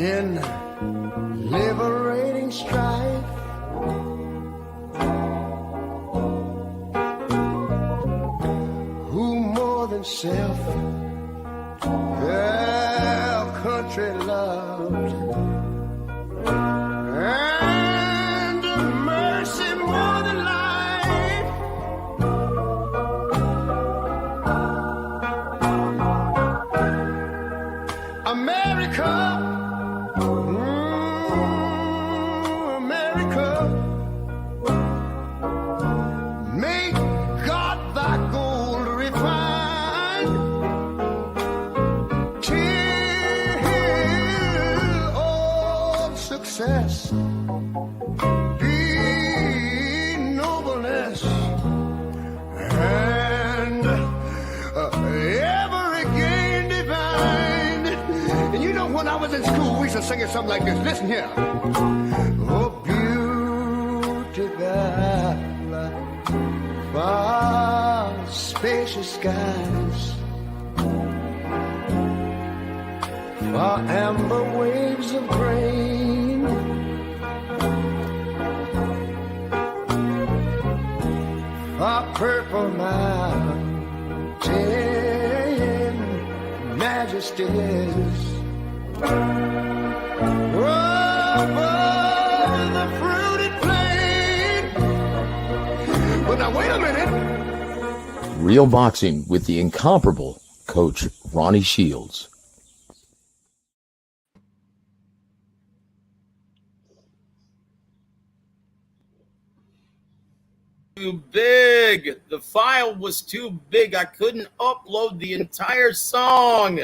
in liberating strife. Who more than self their country loved, and mercy more than life. America, America, make God thy gold refined, till all success be nobleness, and ever again divine. And you know, when I was in school, we used to sing it something like this. Listen here. Oh, beauty that far spacious skies, far amber waves of grain, far purple mountain majesties, over the fruited plain. But now wait a minute. Real Boxing with the incomparable Coach Ronnie Shields. Too big. The file was too big. I couldn't upload the entire song.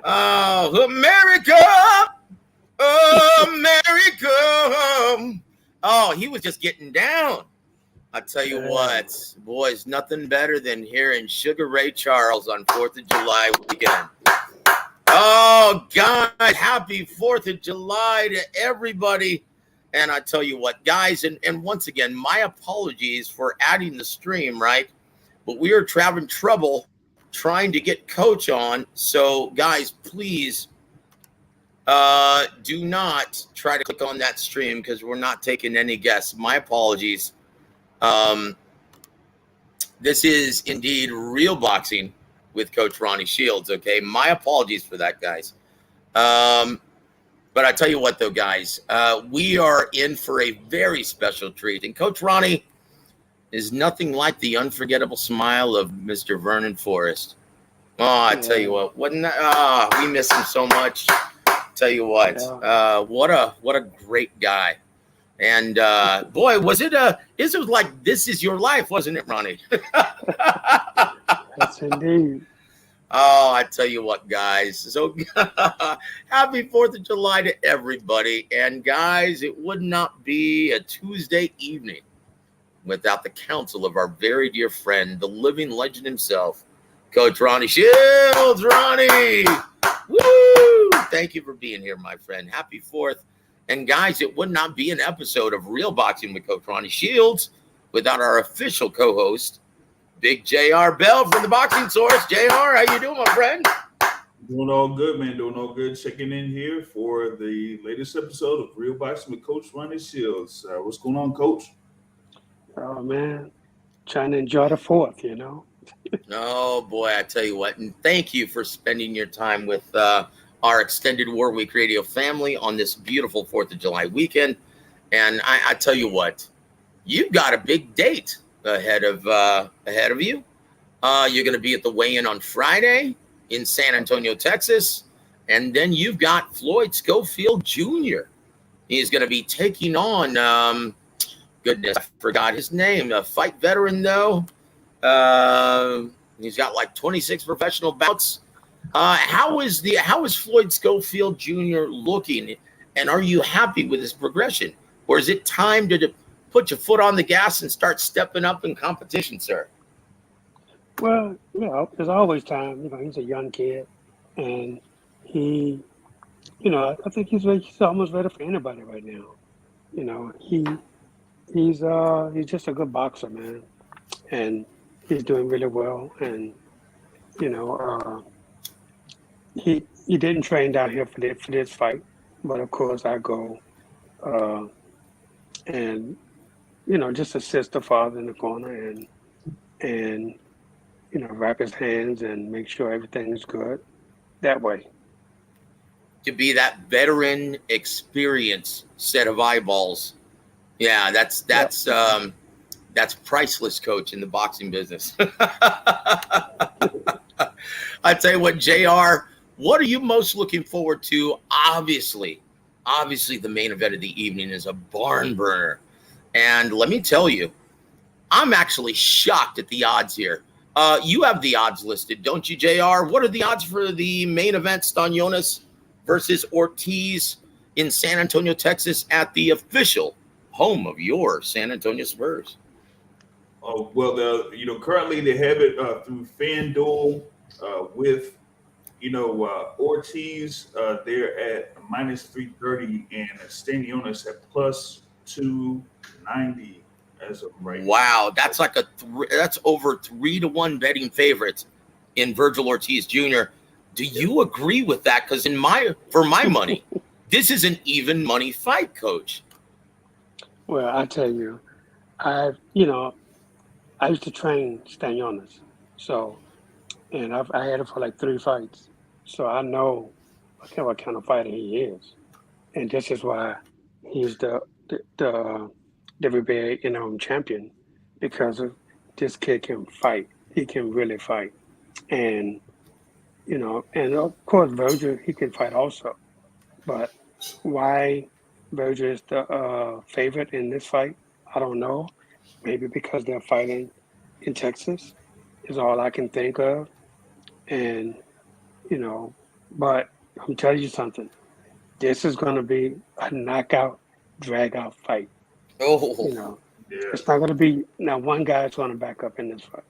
America, America. Oh, he was just getting down. I tell you what, boys, nothing better than hearing Sugar Ray Charles on 4th of July weekend. Oh, God, happy 4th of July to everybody. And I tell you what, guys, and once again, my apologies for adding the stream, right? But we are having trouble trying to get Coach on. So, guys, please do not try to click on that stream because we're not taking any guests. My apologies. This is indeed Real Boxing with Coach Ronnie Shields, okay? My apologies for that, guys. But I tell you what, though, guys, we are in for a very special treat. And Coach Ronnie is nothing like the unforgettable smile of Mr. Vernon Forrest. Oh, I tell you what, wasn't that? We miss him so much. Tell you what, what a great guy. And boy, was it like This Is Your Life, wasn't it, Ronnie? Yes, indeed. Oh, I tell you what, guys. So happy 4th of July to everybody. And guys, it would not be a Tuesday evening without the counsel of our very dear friend, the living legend himself, Coach Ronnie Shields. Ronnie, woo! Thank you for being here, my friend. Happy 4th. And guys, it would not be an episode of Real Boxing with Coach Ronnie Shields without our official co-host, Big JR Bell from the Boxing Source. JR, how you doing, my friend? Doing all good, man. Doing all good. Checking in here for the latest episode of Real Boxing with Coach Ronnie Shields. What's going on, Coach? Oh, man. Trying to enjoy the 4th, you know? Oh, boy, I tell you what. And thank you for spending your time with our extended War Week Radio family on this beautiful 4th of July weekend. And I tell you what, you've got a big date ahead of you. You're going to be at the weigh-in on Friday in San Antonio, Texas. And then you've got Floyd Schofield Jr. He's going to be taking on, goodness, I forgot his name, a fight veteran, though. He's got like 26 professional bouts. How is Floyd Schofield Jr. looking? And are you happy with his progression? Or is it time to put your foot on the gas and start stepping up in competition, sir? Well, you know, there's always time. You know, he's a young kid, and he, you know, I think he's almost ready for anybody right now. You know, he's just a good boxer, man, and he's doing really well. And you know, he didn't train down here for this fight. But of course, I go and just assist the father in the corner and wrap his hands and make sure everything is good that way. To be that veteran experience set of eyeballs. Yeah, that's priceless, Coach, in the boxing business. I tell you what, JR, what are you most looking forward to? Obviously, the main event of the evening is a barn burner. And let me tell you, I'm actually shocked at the odds here. You have the odds listed, don't you, JR? What are the odds for the main event, Stanionis versus Ortiz in San Antonio, Texas, at the official home of your San Antonio Spurs? Oh, well, currently they have it through FanDuel with, Ortiz. They're at -330 and Stanionis at +290 as of right now. Wow, that's like that's over 3-1 betting favorites in Virgil Ortiz Jr. Do you agree with that? Because for my money, this is an even money fight, Coach. Well, I tell you, I used to train Stanionis, and I had it for like 3 fights, so I know what kind of fighter he is, and this is why he's the WBA champion, because of this kid can fight. He can really fight, and and of course Virgil, he can fight also, but why Virgil is the favorite in this fight, I don't know. Maybe because they're fighting in Texas is all I can think of. And, but I'm telling you something. This is going to be a knockout, drag-out fight. Oh. It's not going to be – now one guy's going to back up in this fight.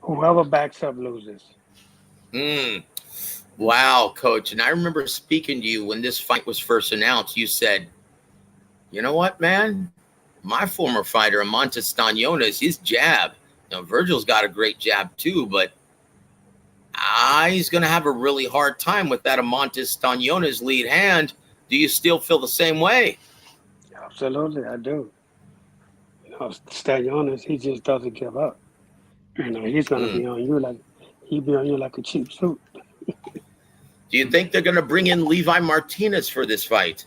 Whoever backs up loses. Wow, Coach. And I remember speaking to you when this fight was first announced. You said, you know what, man? My former fighter, Amantis Stanionis, his jab. Virgil's got a great jab too, but he's going to have a really hard time with that Amantis Stanionis lead hand. Do you still feel the same way? Absolutely, I do. Stanionis, he just doesn't give up. He's going to be on you like a cheap suit. Do you think they're going to bring in Levi Martinez for this fight?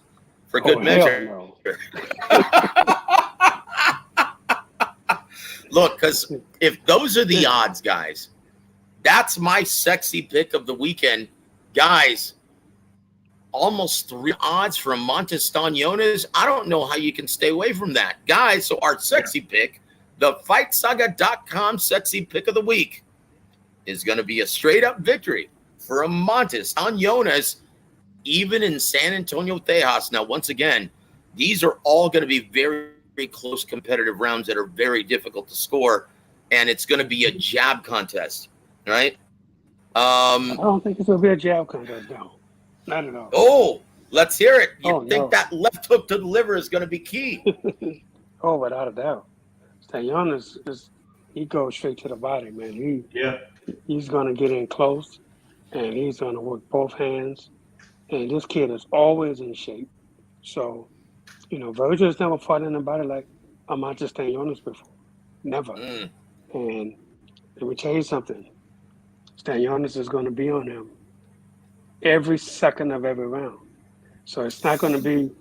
For good measure? No. Look, because if those are the odds, guys, that's my sexy pick of the weekend. Guys, almost 3 odds for Amantis Stanionis. I don't know how you can stay away from that. Guys, so our sexy pick, the FightSaga.com sexy pick of the week, is going to be a straight-up victory for Amantis Stanionis, even in San Antonio, Texas. Now, once again, these are all going to be very, very close competitive rounds that are very difficult to score, and it's going to be a jab contest, right? I don't think it's going to be a jab contest, no. Not at all. Oh, let's hear it. You think that left hook to the liver is going to be key? Oh, without a doubt. Stanionis, he goes straight to the body, man. He's going to get in close, and he's going to work both hands. And this kid is always in shape. So, Virgil's never fought anybody like Amantis Stanionis before. Never. And let me tell you something. Stanionis is going to be on him every second of every round. So it's not going to be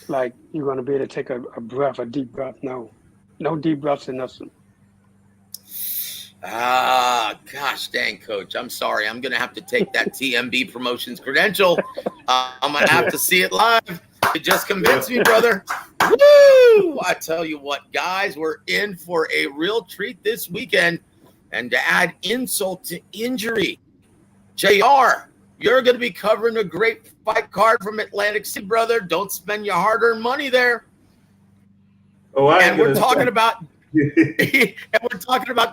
like you're going to be able to take a deep breath. No. No deep breaths in nothing. Gosh dang, Coach. I'm sorry. I'm going to have to take that TMB Promotions credential. I'm going to have to see it live. You just convinced me, brother. Woo! I tell you what, guys, we're in for a real treat this weekend. And to add insult to injury, JR, you're going to be covering a great fight card from Atlantic City, brother. Don't spend your hard-earned money there. And we're talking about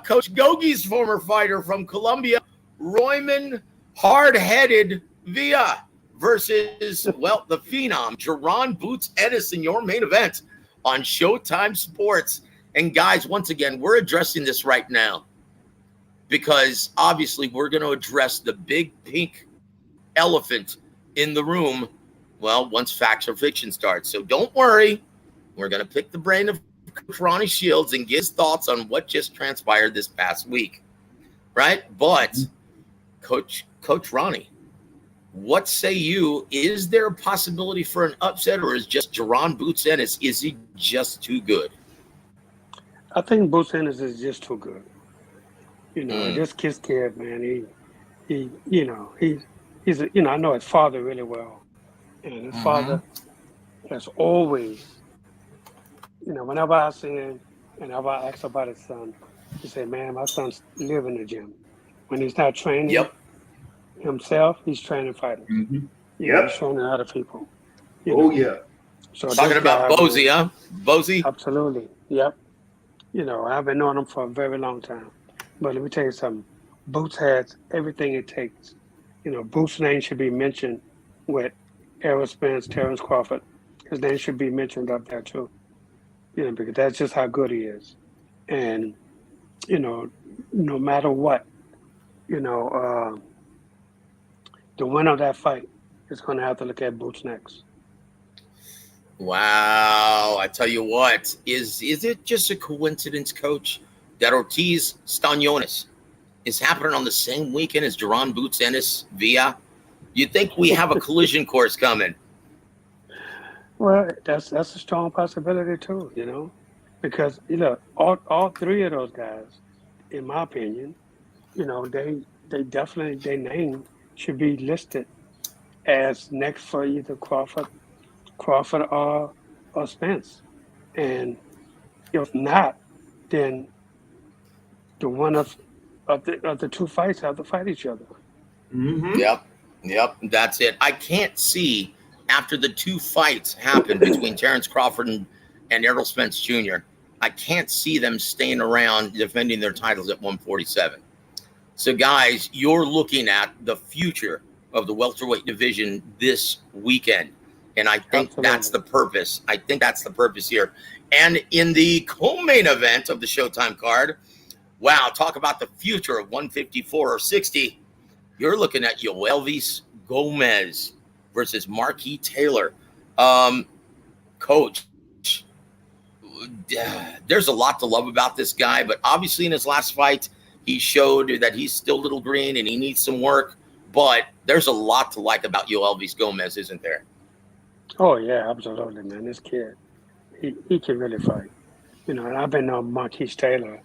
Coach Gogi's former fighter from Colombia, Royman Hard-Headed Villa versus, the phenom, Jerron Boots Ennis in your main event on Showtime Sports. And guys, once again, we're addressing this right now because obviously we're going to address the big pink elephant in the room. well, once facts or fiction starts. So don't worry. We're going to pick the brain of Coach Ronnie Shields and get his thoughts on what just transpired this past week, right? But Coach Ronnie, what say you? Is there a possibility for an upset, or is just Jerron Boots Ennis, is he just too good? I think Boots Ennis is just too good. This kid, man, he's I know his father really well. And his father has always, whenever I see him, whenever I ask about his son, he say, man, my son's live in the gym. When he's not training himself, he's training fighters. He's training other people. So talking about Bozy, huh? Bozy? Absolutely. Yep. I've been knowing him for a very long time. But let me tell you something. Boots has everything it takes. Boots' name should be mentioned with Errol Spence, Terrence Crawford. His name should be mentioned up there too. Because that's just how good he is. And, no matter what, the winner of that fight is going to have to look at Boots next. Wow. I tell you what, is it just a coincidence, Coach, that Ortiz Stanionis is happening on the same weekend as Jerron Boots Ennis via? You think we have a collision course coming? Well, that's a strong possibility too, because all three of those guys, in my opinion, they definitely, their name should be listed as next for either Crawford or Spence. And if not, then the one of the two fights have to fight each other. Yep, that's it. I can't see, after the two fights happened between Terrence Crawford and Errol Spence Jr., I can't see them staying around defending their titles at 147. So, guys, you're looking at the future of the welterweight division this weekend. And I think that's the purpose. I think that's the purpose here. And in the co-main event of the Showtime card, wow, talk about the future of 154 or 60. You're looking at Yoelvis Gomez versus Marquis Taylor. Coach, there's a lot to love about this guy, but obviously in his last fight, he showed that he's still a little green and he needs some work. But there's a lot to like about Yoelvis Gomez, isn't there? Oh, yeah, absolutely, man. This kid, he can really fight. And I've been on Marquis Taylor.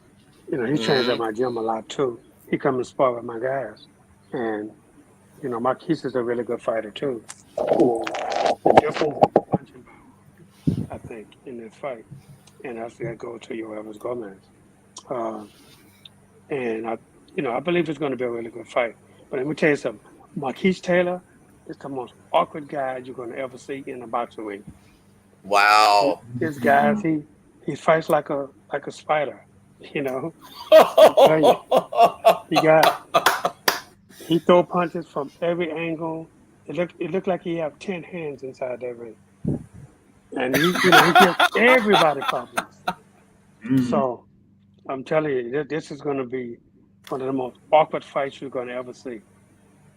He trains at my gym a lot, too. He comes and spar with my guys. And, Marquis is a really good fighter, too. Different punching power, I think, in this fight. And that's got to go to Yoelvis Gomez. And, I believe it's going to be a really good fight. But let me tell you something. Marquis Taylor is the most awkward guy you're going to ever see in a boxing ring. Wow. This guy, he fights like a spider, He throw punches from every angle. It looked like he have 10 hands inside that ring. And he gives everybody problems. So I'm telling you, this is going to be one of the most awkward fights you're going to ever see.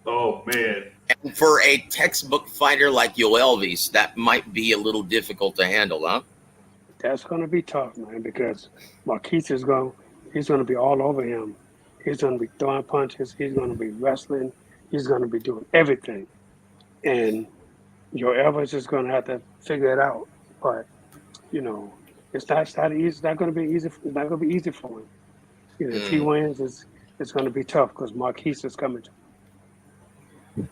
Oh, man. And for a textbook fighter like Yoelvis, that might be a little difficult to handle, huh? That's going to be tough, man, because Marquis he's going to be all over him. He's going to be throwing punches. He's going to be wrestling. He's going to be doing everything. And Yoelvis is going to have to figure it out. But, it's not easy. It's not going to be easy. It's not going to be easy for him. If he wins, it's going to be tough because Marquis is coming.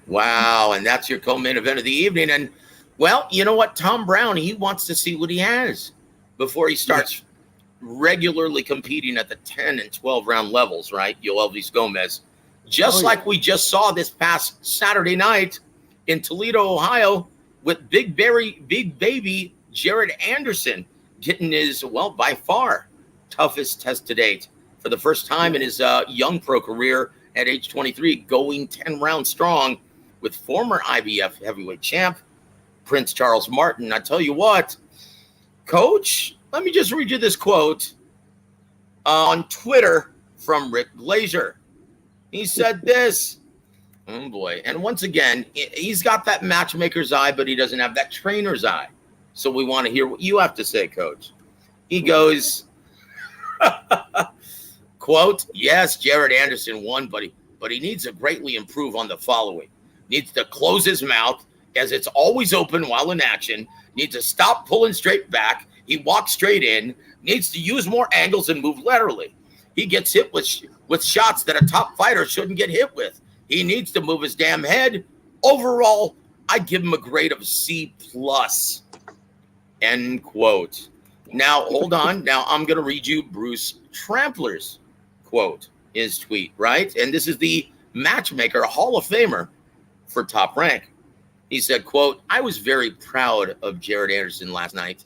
Wow, and that's your co-main event of the evening. And, well, you know what? Tom Brown, he wants to see what he has before he starts regularly competing at the 10 and 12 round levels, right? Yoelvis Gomez. Just like we just saw this past Saturday night in Toledo, Ohio, with big baby Jared Anderson getting his, by far, toughest test to date for the first time in his young pro career at age 23, going 10 rounds strong with former IBF heavyweight champ Prince Charles Martin. I tell you what, Coach, let me just read you this quote on Twitter from Rick Glazier. He said this: Oh boy. And once again, he's got that matchmaker's eye, but he doesn't have that trainer's eye. So we want to hear what you have to say, Coach. He goes, quote, yes, Jared Anderson won, but he needs to greatly improve on the following. Needs to close his mouth as it's always open while in action. Needs to stop pulling straight back. He walks straight in. Needs to use more angles and move laterally. He gets hit with shots that a top fighter shouldn't get hit with. He needs to move his damn head. Overall, I give him a grade of C+. End quote. Now, hold on. Now, I'm going to read you Bruce Trampler's quote, his tweet, right? And this is the matchmaker, Hall of Famer for Top Rank. He said, quote, I was very proud of Jared Anderson last night.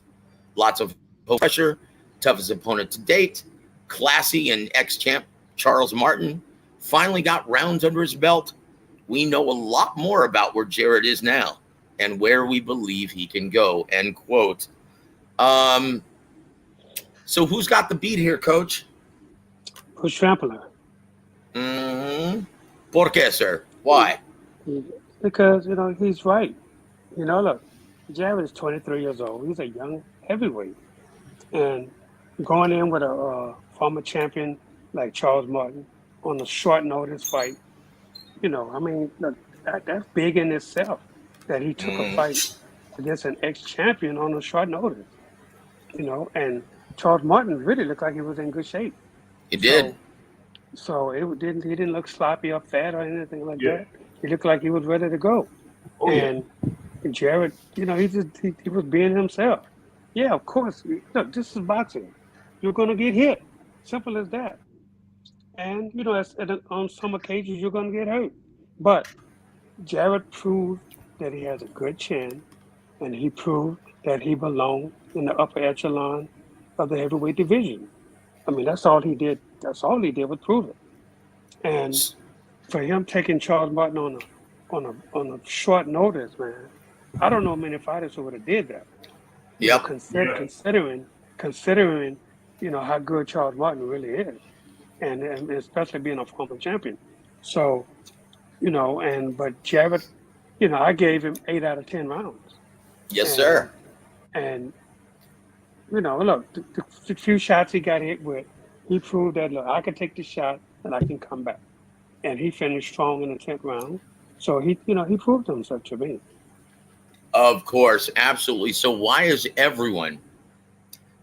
Lots of pressure, toughest opponent to date, classy and ex-champ Charles Martin. Finally got rounds under his belt. We know a lot more about where Jared is now and where we believe he can go, end quote. So who's got the beat here, Coach? Bruce Trampler. Mm-hmm. ¿Por qué, sir? Why? Because, he's right. Look, Jared is 23 years old. He's a young heavyweight. And going in with a former champion like Charles Martin on a short notice fight, look, that's big in itself that he took a fight against an ex-champion on a short notice. And Charles Martin really looked like he was in good shape. He did. So he didn't look sloppy or fat or anything like that. He looked like he was ready to go. And Jared, he was being himself. Yeah, of course. Look, this is boxing. You're going to get hit. Simple as that. And, on some occasions, you're going to get hurt. But Jared proved that he has a good chin, and he proved that he belonged in the upper echelon of the heavyweight division. I mean, that's all he did. That's all he did was prove it. And for him taking Charles Martin on a short notice, man, I don't know many fighters who would have did that. Yep. Considering, how good Charles Martin really is, and especially being a former champion. So, but Jared, I gave him 8 out of 10 rounds. Yes, sir. And, look, the few shots he got hit with, he proved that, look, I can take the shot and I can come back. And he finished strong in the 10th round. So he proved himself to me. Of course, absolutely. So why is everyone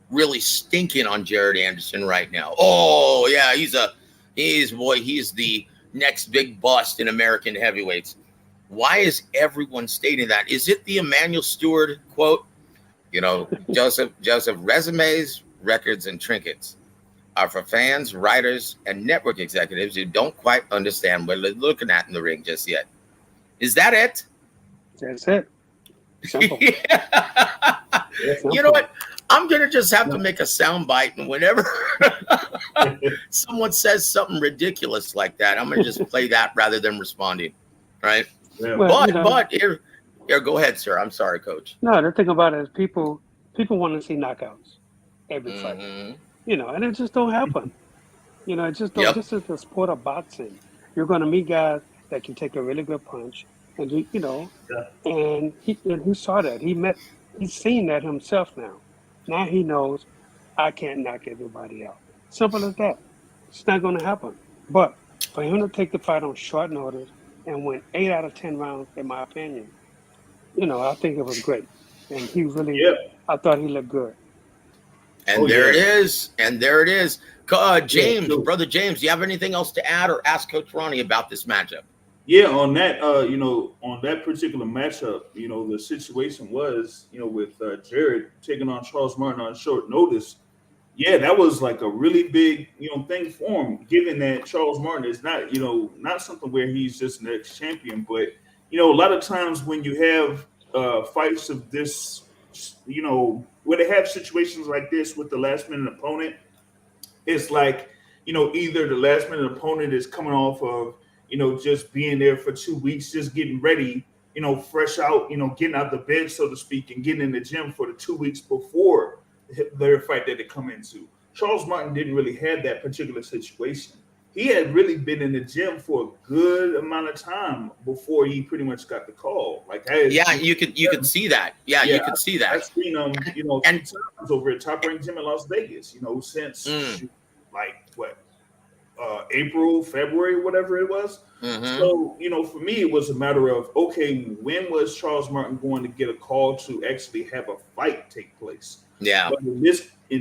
really stinking on Jared Anderson right now? Oh, yeah, he's the next big bust in American heavyweights. Why is everyone stating that? Is it the Emmanuel Stewart quote? Joseph, resumes, records, and trinkets are for fans, writers, and network executives who don't quite understand what they're looking at in the ring just yet. Is that it? That's it. Simple. You know what? I'm going to just have to make a soundbite, and whenever someone says something ridiculous like that, I'm going to just play that rather than responding, right? Yeah. Well, But here, go ahead, sir. I'm sorry, Coach. No, the thing about it is people want to see knockouts every fight. And it just don't happen. It just don't. This is the sport of boxing. You're going to meet guys that can take a really good punch, and and he saw that. He's seen that himself now. Now he knows I can't knock everybody out. Simple as that. It's not going to happen. But for him to take the fight on short notice and win 8 out of 10 rounds, in my opinion, I think it was great. And he really, I thought he looked good. And there it is. James, Brother James, do you have anything else to add or ask Coach Ronnie about this matchup? Yeah, on that, on that particular matchup, the situation was, with Jared taking on Charles Martin on short notice. Yeah, that was like a really big, thing for him, given that Charles Martin is not, not something where he's just an ex-champion. But, a lot of times when you have fights of this, where they have situations like this with the last-minute opponent, it's like, either the last-minute opponent is coming off of, just being there for 2 weeks, just getting ready, fresh out, getting out the bed, so to speak, and getting in the gym for the 2 weeks before their fight that they come into. Charles Martin didn't really have that particular situation. he had really been in the gym for a good amount of time before he pretty much got the call. Like, you could see that. Yeah, you could see that. I've seen him, a few times over at Top Rank Gym in Las Vegas. Since April, February, whatever it was. Mm-hmm. So, for me, it was a matter of, okay, when was Charles Martin going to get a call to actually have a fight take place? Yeah. But in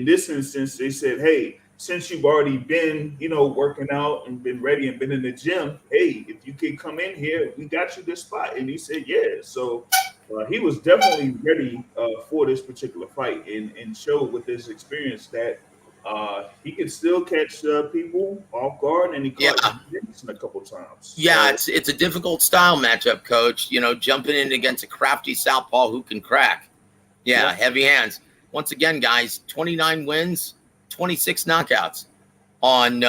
this instance, they said, hey, since you've already been, working out and been ready and been in the gym, hey, if you can come in here, we got you this spot. And he said, yeah. So he was definitely ready for this particular fight and showed with his experience that he can still catch people off guard, and he caught Ennis a couple times. Yeah, it's a difficult style matchup, Coach. Jumping in against a crafty southpaw who can crack. Yeah, heavy hands. Once again, guys, 29 wins, 26 knockouts on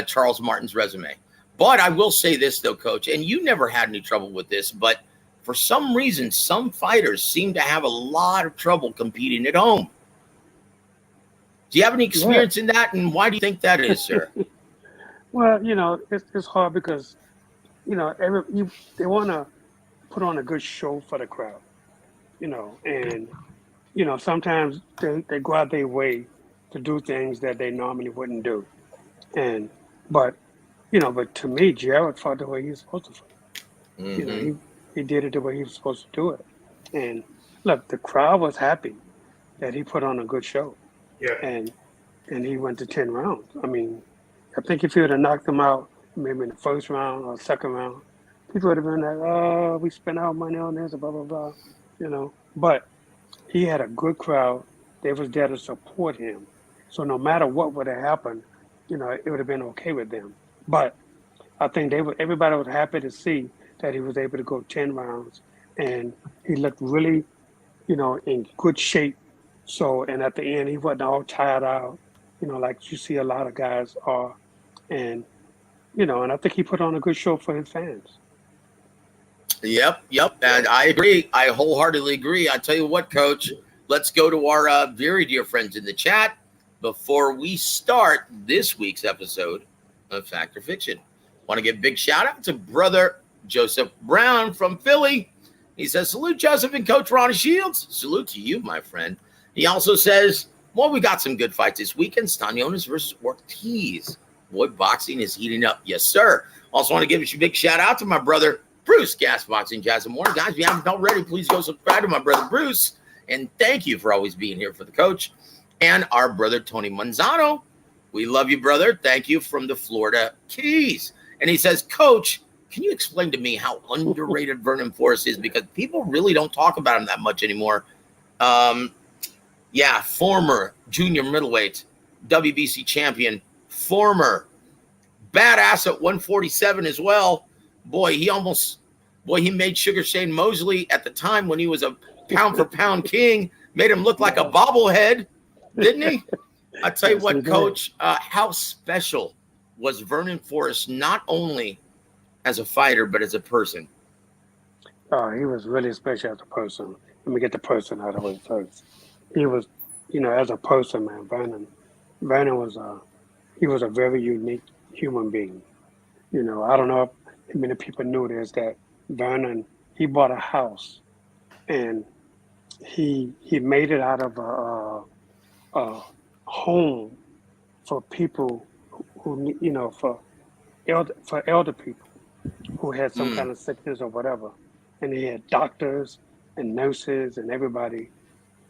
Charles Martin's resume. But I will say this though, Coach, and you never had any trouble with this, but for some reason, some fighters seem to have a lot of trouble competing at home. Do you have any experience in that, and why do you think that is, sir? Well, it's hard because, they want to put on a good show for the crowd, and, sometimes they go out their way to do things that they normally wouldn't do. But to me, Jared fought the way he was supposed to fight. Mm-hmm. He did it the way he was supposed to do it. And look, the crowd was happy that he put on a good show. Yeah. And he went to 10 rounds. I mean, I think if he would have knocked him out maybe in the first round or second round, people would have been like, oh, we spent our money on this, blah, blah, blah, But he had a good crowd. They was there to support him. So no matter what would have happened, it would have been okay with them. But I think everybody was happy to see that he was able to go 10 rounds. And he looked really, in good shape. So, and at the end, he wasn't all tired out, like you see a lot of guys are. And, and I think he put on a good show for his fans. Yep. And I agree. I wholeheartedly agree. I tell you what, Coach, let's go to our very dear friends in the chat before we start this week's episode of Fact or Fiction. Want to give a big shout out to brother Joseph Brown from Philly. He says, salute Joseph and Coach Ronnie Shields. Salute to you, my friend. He also says, well, we got some good fights this weekend. Stanionis versus Ortiz. Boy, boxing is heating up. Yes, sir. Also want to give a big shout out to my brother, Bruce, Gas Boxing Jazz and Morning. Guys, if you haven't already, please go subscribe to my brother, Bruce. And thank you for always being here for the coach. And our brother, Tony Manzano. We love you, brother. Thank you from the Florida Keys. And he says, Coach, can you explain to me how underrated Vernon Forrest is? Because people really don't talk about him that much anymore. Former junior middleweight, WBC champion, former badass at 147 as well. Boy, he made Sugar Shane Mosley at the time when he was a pound for pound king, made him look like a bobblehead, didn't he? I tell you what, Coach, how special was Vernon Forrest, not only as a fighter, but as a person? Oh, he was really special as a person. Let me get the person out of the way first. He was, as a person, man, Vernon was he was a very unique human being. I don't know if many people knew this, that Vernon, he bought a house and he made it out of a home for people who, for elder people who had some kind of sickness or whatever. And he had doctors and nurses and everybody,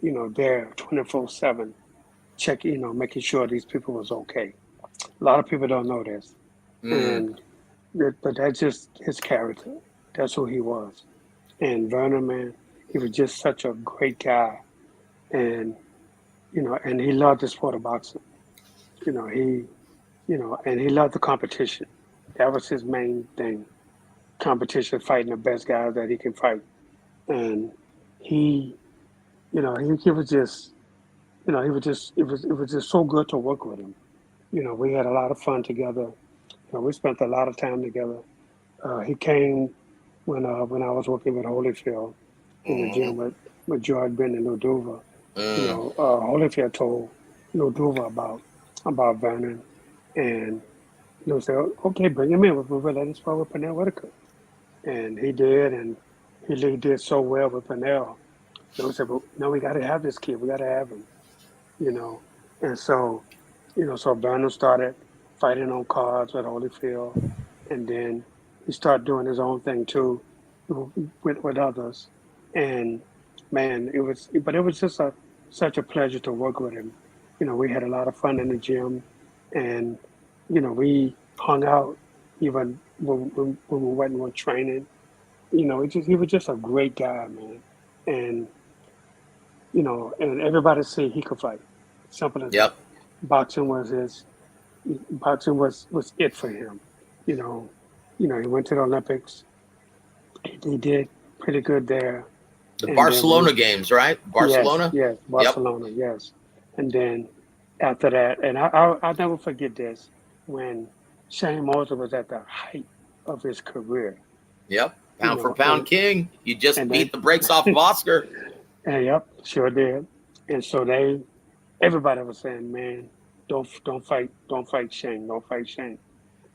there 24/7, making sure these people was okay. A lot of people don't know this. But that's just his character. That's who he was. And Vernon, man, he was just such a great guy. And, and he loved the sport of boxing. And he loved the competition. That was his main thing. Competition, fighting the best guys that he can fight. And he was just, it was just so good to work with him. We had a lot of fun together. We spent a lot of time together. He came when I was working with Holyfield in the gym with George Ben and Luduva. Holyfield told Luduva about Vernon, And said, okay, bring him in. We'll let him spar with Pernell Whitaker. And he did, and he did so well with Pernell. They said, well, no, we got to have this kid. We got to have him, And so, so Vernon started fighting on cards with Holyfield. And then he started doing his own thing too with others. And man, it was just such a pleasure to work with him. We had a lot of fun in the gym, and we hung out even when we wasn't on training. He was just a great guy, man. And and everybody said he could fight. Simple as Yep. boxing was it for him. He went to the Olympics. He did pretty good there. The Barcelona games, right? Barcelona? Yes, Barcelona, yes. And then after that, and I'll never forget this, when Shane Mosley was at the height of his career. Yep. Pound for pound king. You just beat the brakes off of Oscar. And yep, sure did. And so everybody was saying, man, don't fight Shane, don't fight Shane.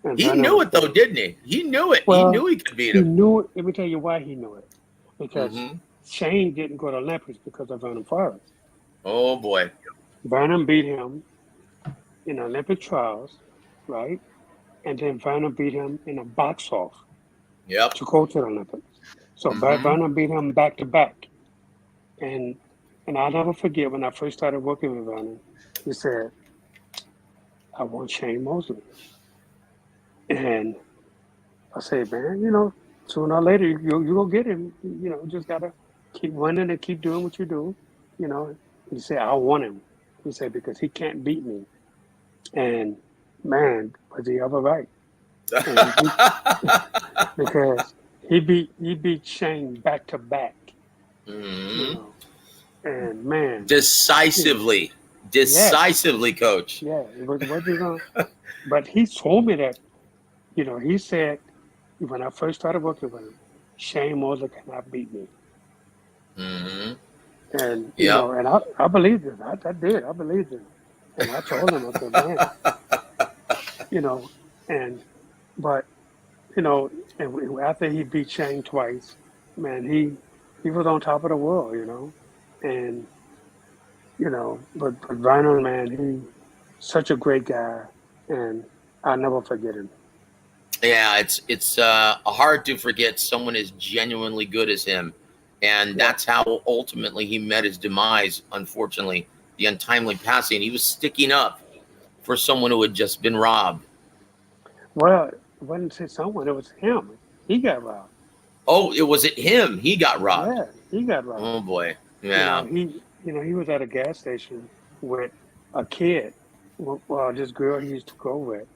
And He knew it though, didn't he? He knew it. Well, he knew he could beat He him. knew it. Let me tell you why he knew it. Because Mhm. Shane didn't go to Olympics because of Vernon Forrest. Oh boy. Vernon beat him in Olympic trials, right? And then Vernon beat him in a box-off Yep. to go to the Olympics. So Mhm. Vernon beat him back-to-back. And I'll never forget when I first started working with Vernon, he said, I want Shane Mosley. And I said, man, sooner or later you're going to get him. Just got to keep running and keep doing what you do. He said, I want him. He said, because he can't beat me. And man, was he ever right? Because he beat Shane back-to-back. Mhm. And man, Decisively, coach. yeah, it was but he told me that, he said when I first started working with him, Shane Mosley cannot beat me. Mhm. And Yep. and I believed it. I did. I believed it. And I told him, I said, man, but and after he beat Shane twice, man, he was on top of the world, and but Vernon, man, he such a great guy, and I'll never forget him. Yeah, it's hard to forget someone as genuinely good as him, and that's how ultimately he met his demise. Unfortunately, the untimely passing. He was sticking up for someone who had just been robbed. Well, it wasn't someone, it was him. He got robbed. Oh, was it him? He got robbed. Yeah, he got robbed. Oh boy. Yeah. He was at a gas station with a kid. Well, this girl he used to go with.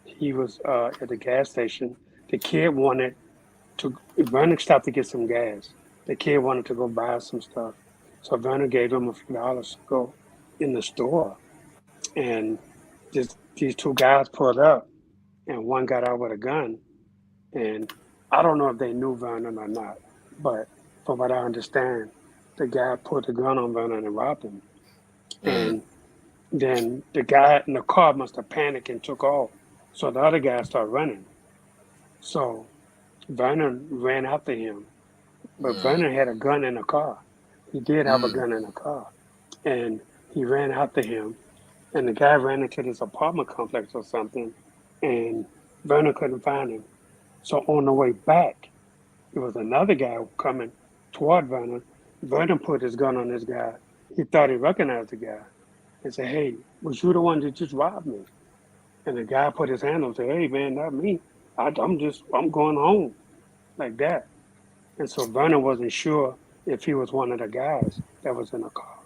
He was at the gas station. The kid wanted to. Vernon stopped to get some gas. The kid wanted to go buy some stuff, so Vernon gave him a few dollars to go in the store. And these two guys pulled up, and one got out with a gun. And I don't know if they knew Vernon or not, but from what I understand, the guy put the gun on Vernon and robbed him. And then the guy in the car must have panicked and took off. So the other guy started running. So Vernon ran after him. But Vernon had a gun in the car. He did have a gun in the car. And he ran after him. And the guy ran into this apartment complex or something. And Vernon couldn't find him. So on the way back, there was another guy coming toward Vernon. Vernon put his gun on this guy. He thought he recognized the guy and said, hey, was you the one that just robbed me? And the guy put his hand on and said, hey, man, not me. I'm going home, like that. And so Vernon wasn't sure if he was one of the guys that was in the car.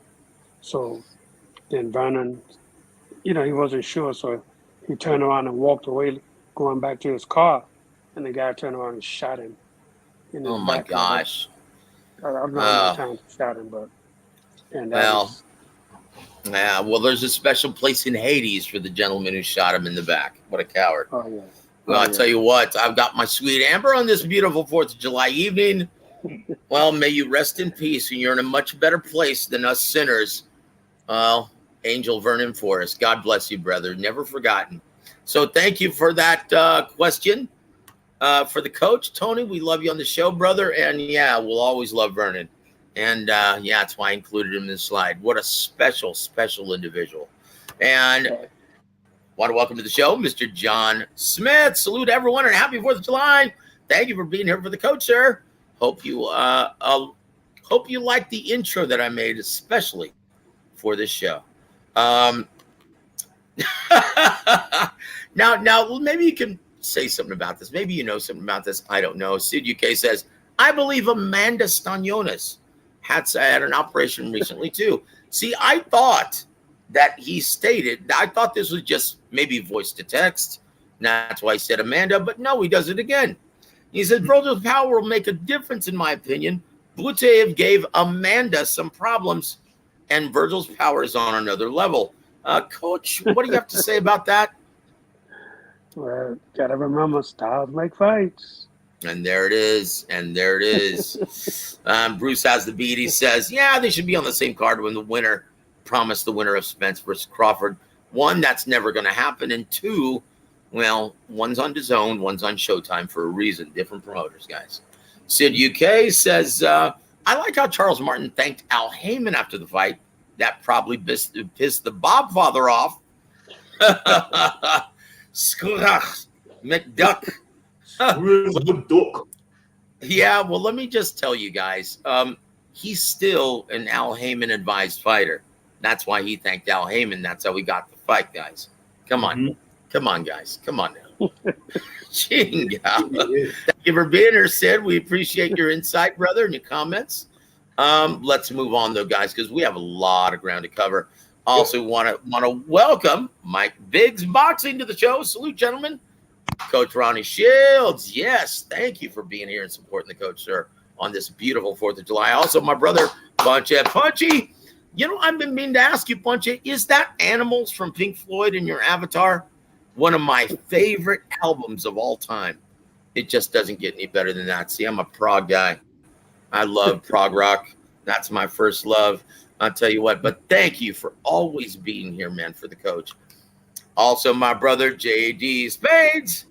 So then Vernon, he wasn't sure. So he turned around and walked away, going back to his car. And the guy turned around and shot him. Oh my gosh. I don't know how many times he shot him, but. And yeah, well, there's a special place in Hades for the gentleman who shot him in the back. What a coward. Oh, yeah. Well, I'll tell you what, I've got my sweet Amber on this beautiful 4th of July evening. Well, may you rest in peace, and you're in a much better place than us sinners. Angel Vernon Forrest. God bless you, brother. Never forgotten. So thank you for that question. For the coach, Tony, we love you on the show, brother. And yeah, we'll always love Vernon. And yeah, that's why I included him in the slide. What a special, special individual. And want to welcome to the show, Mr. John Smith. Salute everyone and happy 4th of July. Thank you for being here for the coach, sir. Hope you like the intro that I made, especially for this show. Now, maybe you can say something about this. Maybe you know something about this. I don't know. Sid UK says, I believe Amanda Stanionis had an operation recently too. See, I thought that he stated, I thought this was just maybe voice to text. That's why he said Amanda, but no, he does it again. He said, Virgil's power will make a difference, in my opinion. Butaev gave Amanda some problems, and Virgil's power is on another level. Coach, what do you have to say about that? Well, gotta remember, styles make fights. And there it is. And there it is. Bruce has the beat. He says, yeah, they should be on the same card when the winner promised the winner of Spence versus Crawford. One, that's never going to happen. And two, well, one's on DAZN, one's on Showtime for a reason. Different promoters, guys. Sid UK says, I like how Charles Martin thanked Al Heyman after the fight. That probably pissed the Bob father off. Skurach McDuck. Yeah, well, let me just tell you guys, he's still an Al Heyman advised fighter. That's why he thanked Al Heyman. That's how we got the fight, guys. Come on. Mm-hmm. Come on, guys. Come on now. Thank you for being here, Sid. We appreciate your insight, brother, and your comments. Let's move on, though, guys, because we have a lot of ground to cover. Also want to welcome Mike Biggs Boxing to the show. Salute, gentlemen. Coach Ronnie Shields. Yes, thank you for being here and supporting the coach, sir, on this beautiful 4th of July. Also, my brother, Punchy. You know, I've been meaning to ask you, Punchy, is that Animals from Pink Floyd in your avatar? One of my favorite albums of all time. It just doesn't get any better than that. See, I'm a prog guy. I love prog rock. That's my first love. I'll tell you what, but thank you for always being here, man, for the coach. Also, my brother, J.D. Spades.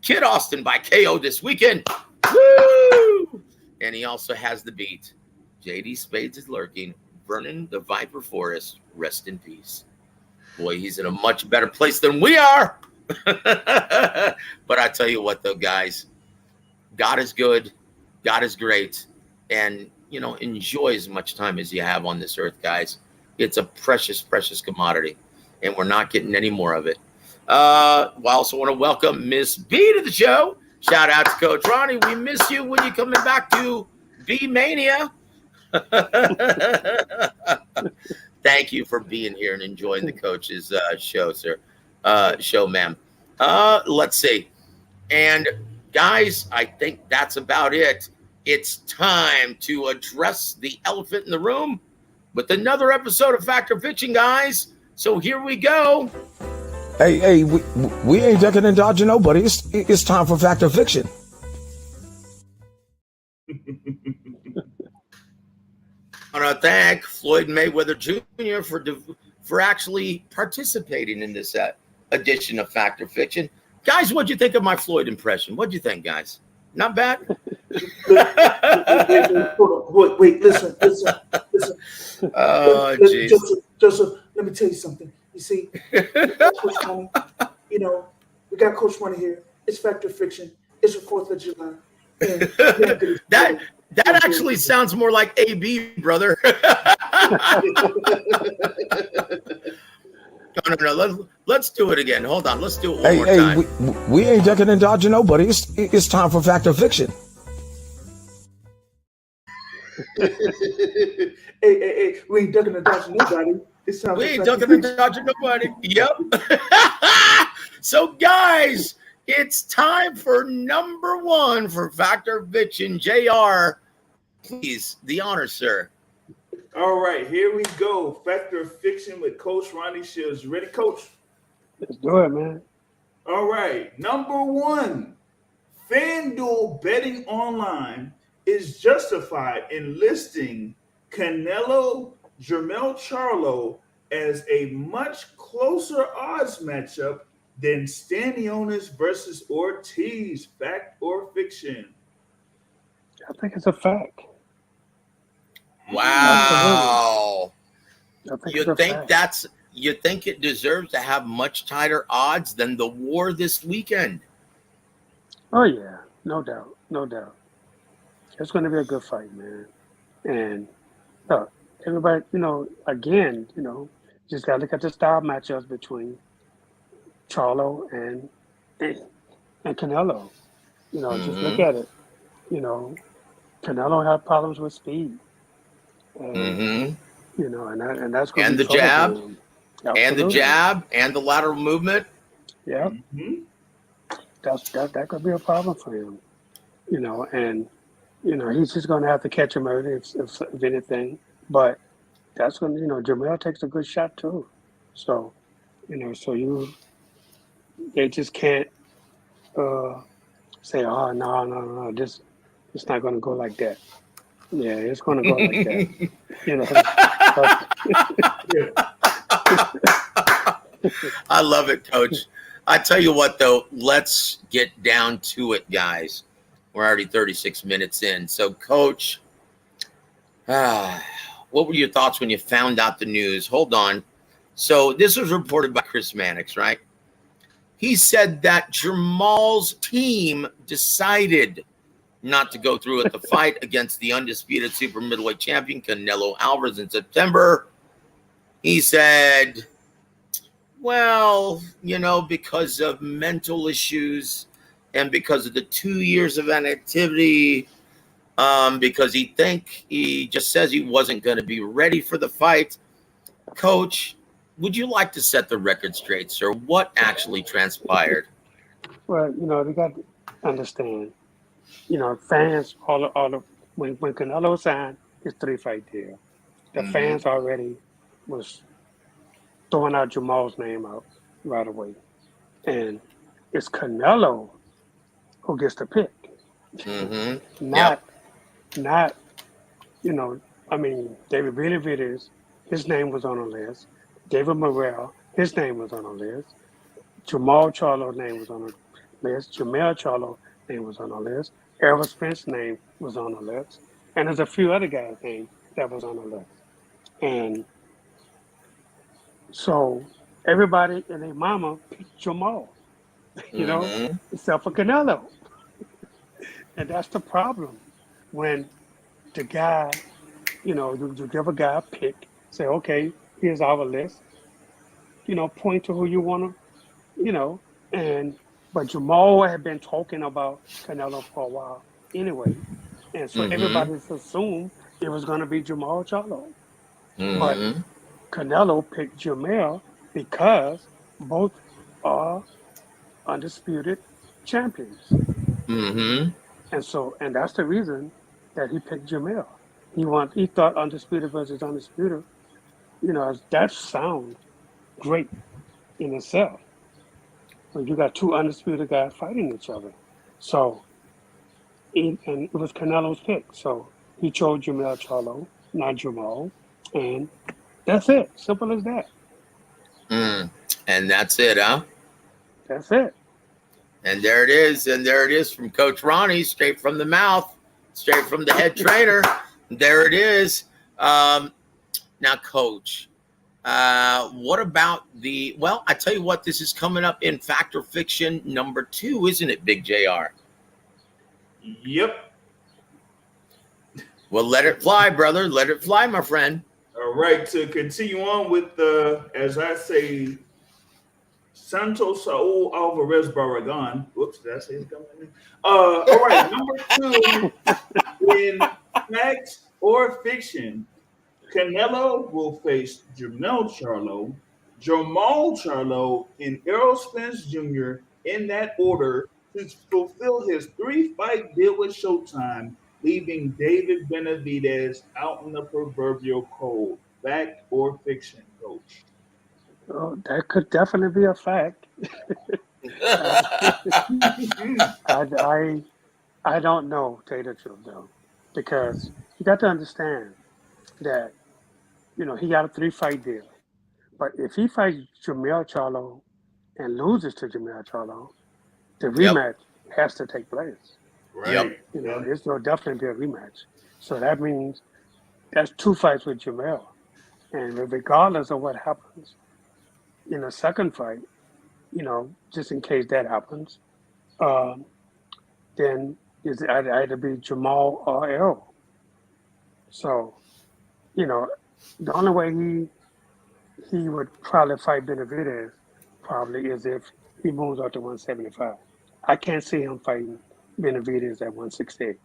Kid Austin by KO this weekend. Woo! And he also has the beat. J.D. Spades is lurking. Vernon, the Viper Forrest, rest in peace. Boy, he's in a much better place than we are. But I tell you what, though, guys, God is good. God is great. And, you know, enjoy as much time as you have on this earth, guys. It's a precious, precious commodity, and we're not getting any more of it. I also want to welcome Miss B to the show. Shout out to Coach Ronnie. We miss you when you're coming back to B Mania. Thank you for being here and enjoying the coach's show, sir. Show, ma'am. Let's see. And guys, I think that's about it. It's time to address the elephant in the room with another episode of Fact or Fiction, guys. So here we go. Hey, we ain't ducking and dodging nobody. It's time for Fact or Fiction. I want to thank Floyd Mayweather Jr. for actually participating in this edition of Fact or Fiction. Guys, what'd you think of my Floyd impression? What'd you think, guys? Not bad? Wait, listen. Oh, jeez. Joseph, let me tell you something. You see, Coach Ronnie, we got Coach Ronnie here. It's Fact or Fiction. It's the 4th of July. That actually sounds more like AB, brother. No. Let's do it again. Hold on. Let's do it one more time. We ain't ducking and dodging nobody. It's time for Fact or Fiction. Hey, we ain't ducking and dodging nobody. We ain't ducking and dodging nobody. Yep. So, guys, it's time for number one for Fact or Fiction. JR, please, the honor, sir. All right, here we go. Fact or Fiction with Coach Ronnie Shields. You ready, Coach? Let's do it, man. All right, number one. FanDuel Betting Online is justified in listing Canelo Jermell Charlo as a much closer odds matchup Then Stanionis versus Ortiz, fact or fiction? I think it's a fact. Wow. I think You it's a think fact. you think it deserves to have much tighter odds than the war this weekend? Oh yeah, no doubt, no doubt. It's going to be a good fight, man. And look, everybody, again, just got to look at the style matchups between Charlo and, and Canelo. Just look Mm-hmm. at it. You know, Canelo had problems with speed, and Mm-hmm. and that's going to And be the trouble for jab, him. and the Absolutely. jab, and the lateral movement. Yep. Mm-hmm. That could be a problem for him. And he's just going to have to catch him early if anything. But that's when Jermell takes a good shot too. So they just can't say, oh no, this it's not going to go like that. Yeah, it's going to go like that. You know, trust I love it, Coach. I tell you what, though, let's get down to it, guys. We're already 36 minutes in. So, Coach, what were your thoughts when you found out the news? Hold on. So, this was reported by Chris Mannix, right? He said that Jermell's team decided not to go through with the fight against the undisputed super middleweight champion Canelo Alvarez in September. He said, well, because of mental issues and because of the 2 years of inactivity, because he just says he wasn't going to be ready for the fight. Coach, would you like to set the record straight, sir? What actually transpired? well, they got to understand. Fans all when Canelo signed his 3-fight deal, the Mm-hmm. fans already was throwing out Jamal's name out right away, and it's Canelo who gets to pick, Mm-hmm. not Yep. not David Benavidez, his name was on the list. David Morrell, his name was on the list. Jermell Charlo's name was on the list. Jermell Charlo name was on the list. Errol Spence name was on the list. And there's a few other guys' name that was on the list. And so everybody and their mama picked Jamal, Mm-hmm. except for Canelo. And that's the problem when the guy, you give a guy a pick, say, okay, here's our list, point to who you want to, and but Jamal had been talking about Canelo for a while anyway, and so Mm-hmm. everybody just assumed it was going to be Jermell Charlo, but Mm-hmm. Canelo picked Jermell because both are undisputed champions, Mm-hmm. and that's the reason that he picked Jermell. He thought undisputed versus undisputed, that sounds great in itself. When you got two undisputed guys fighting each other. So, and it was Canelo's pick. So he chose Jermell Charlo, not Jamal. And that's it. Simple as that. Mm. And that's it, huh? That's it. And there it is. And there it is from Coach Ronnie, straight from the mouth, straight from the head trainer. There it is. Now, Coach, what about I tell you what, this is coming up in Fact or Fiction number 2, isn't it, Big JR? Yep. Well, let it fly, brother. Let it fly, my friend. All right. To continue on with as I say, Santos Saul Alvarez Barragan. Whoops, did I say his government name? All right. Number 2 in Fact or Fiction. Canelo will face Jermell Charlo, Jermell Charlo, and Errol Spence Jr. in that order to fulfill his 3-fight deal with Showtime, leaving David Benavidez out in the proverbial cold. Fact or fiction, Coach? Oh, that could definitely be a fact. I don't know, to tell you the truth, though, because you got to understand that, he got a 3-fight deal. But if he fights Jermell Charlo and loses to Jermell Charlo, the rematch has to take place. Right. Yep. You know, it's will definitely be a rematch. So that means that's 2 fights with Jermell. And regardless of what happens in the second fight, you know, just in case that happens, then it's either be Jamal or Errol. So, you know, the only way he would probably fight Benavidez probably is if he moves up to 175. I can't see him fighting Benavidez at 168.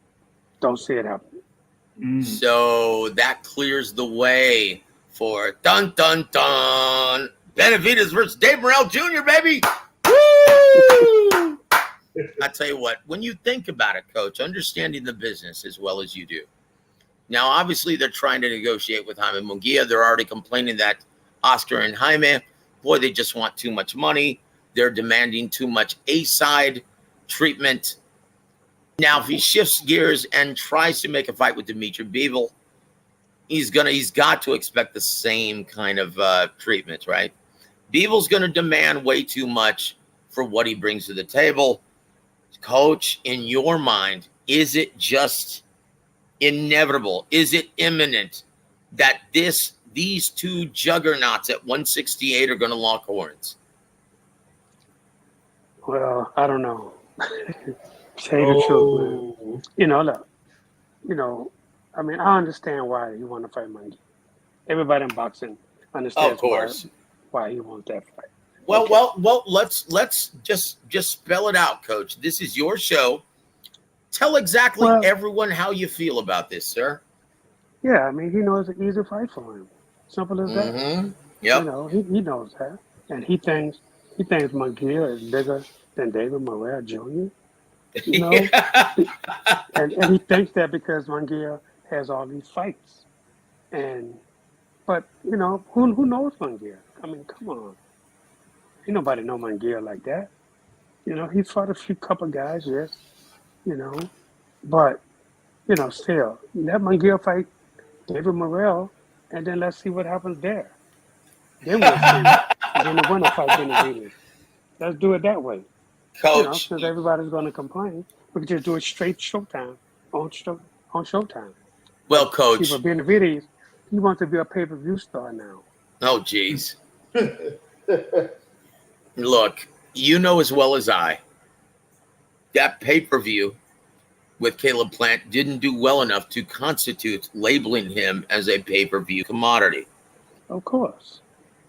Don't see it happening. So that clears the way for dun dun dun Benavidez versus Dave Morrell Jr. Baby. Woo! I tell you what, when you think about it, Coach, understanding the business as well as you do. Now, obviously, they're trying to negotiate with Jaime Munguia. They're already complaining that Oscar and Jaime, boy, they just want too much money. They're demanding too much A-side treatment. Now, if he shifts gears and tries to make a fight with Dimitri Bivol, he's got to expect the same kind of treatment, right? Bivol's going to demand way too much for what he brings to the table. Coach, in your mind, is it just inevitable? Is it imminent that these two juggernauts at 168 are going to lock horns? Well, I don't know. Say the truth, man. You know, look. You know, I mean, I understand why he want to fight Munguia. Everybody in boxing understands Of course. why he wants that fight. Well, Okay. well. Let's just spell it out, Coach. This is your show. Tell exactly everyone how you feel about this, sir. Yeah, I mean, he knows it's an easy fight for him. Simple as that. Yep. You know, he knows that, and he thinks Munguia is bigger than David Morrell Jr. You know, and he thinks that because Munguia has all these fights, but you know, who knows Munguia? I mean, come on, ain't nobody know Munguia like that. You know, he fought a few couple guys, yes, you know, but you know, still let Munguia fight David Morrell, and then let's see what happens there. Then we'll see. And then the winner fight Benavidez. Let's do it that way. Coach. You know, since everybody's going to complain, we could just do it straight Showtime on Showtime. Well, Coach. See, but Benavidez, he wants to be a pay-per-view star now. Oh, geez. Look, you know as well as I, that pay-per-view with Caleb Plant didn't do well enough to constitute labeling him as a pay-per-view commodity. Of course.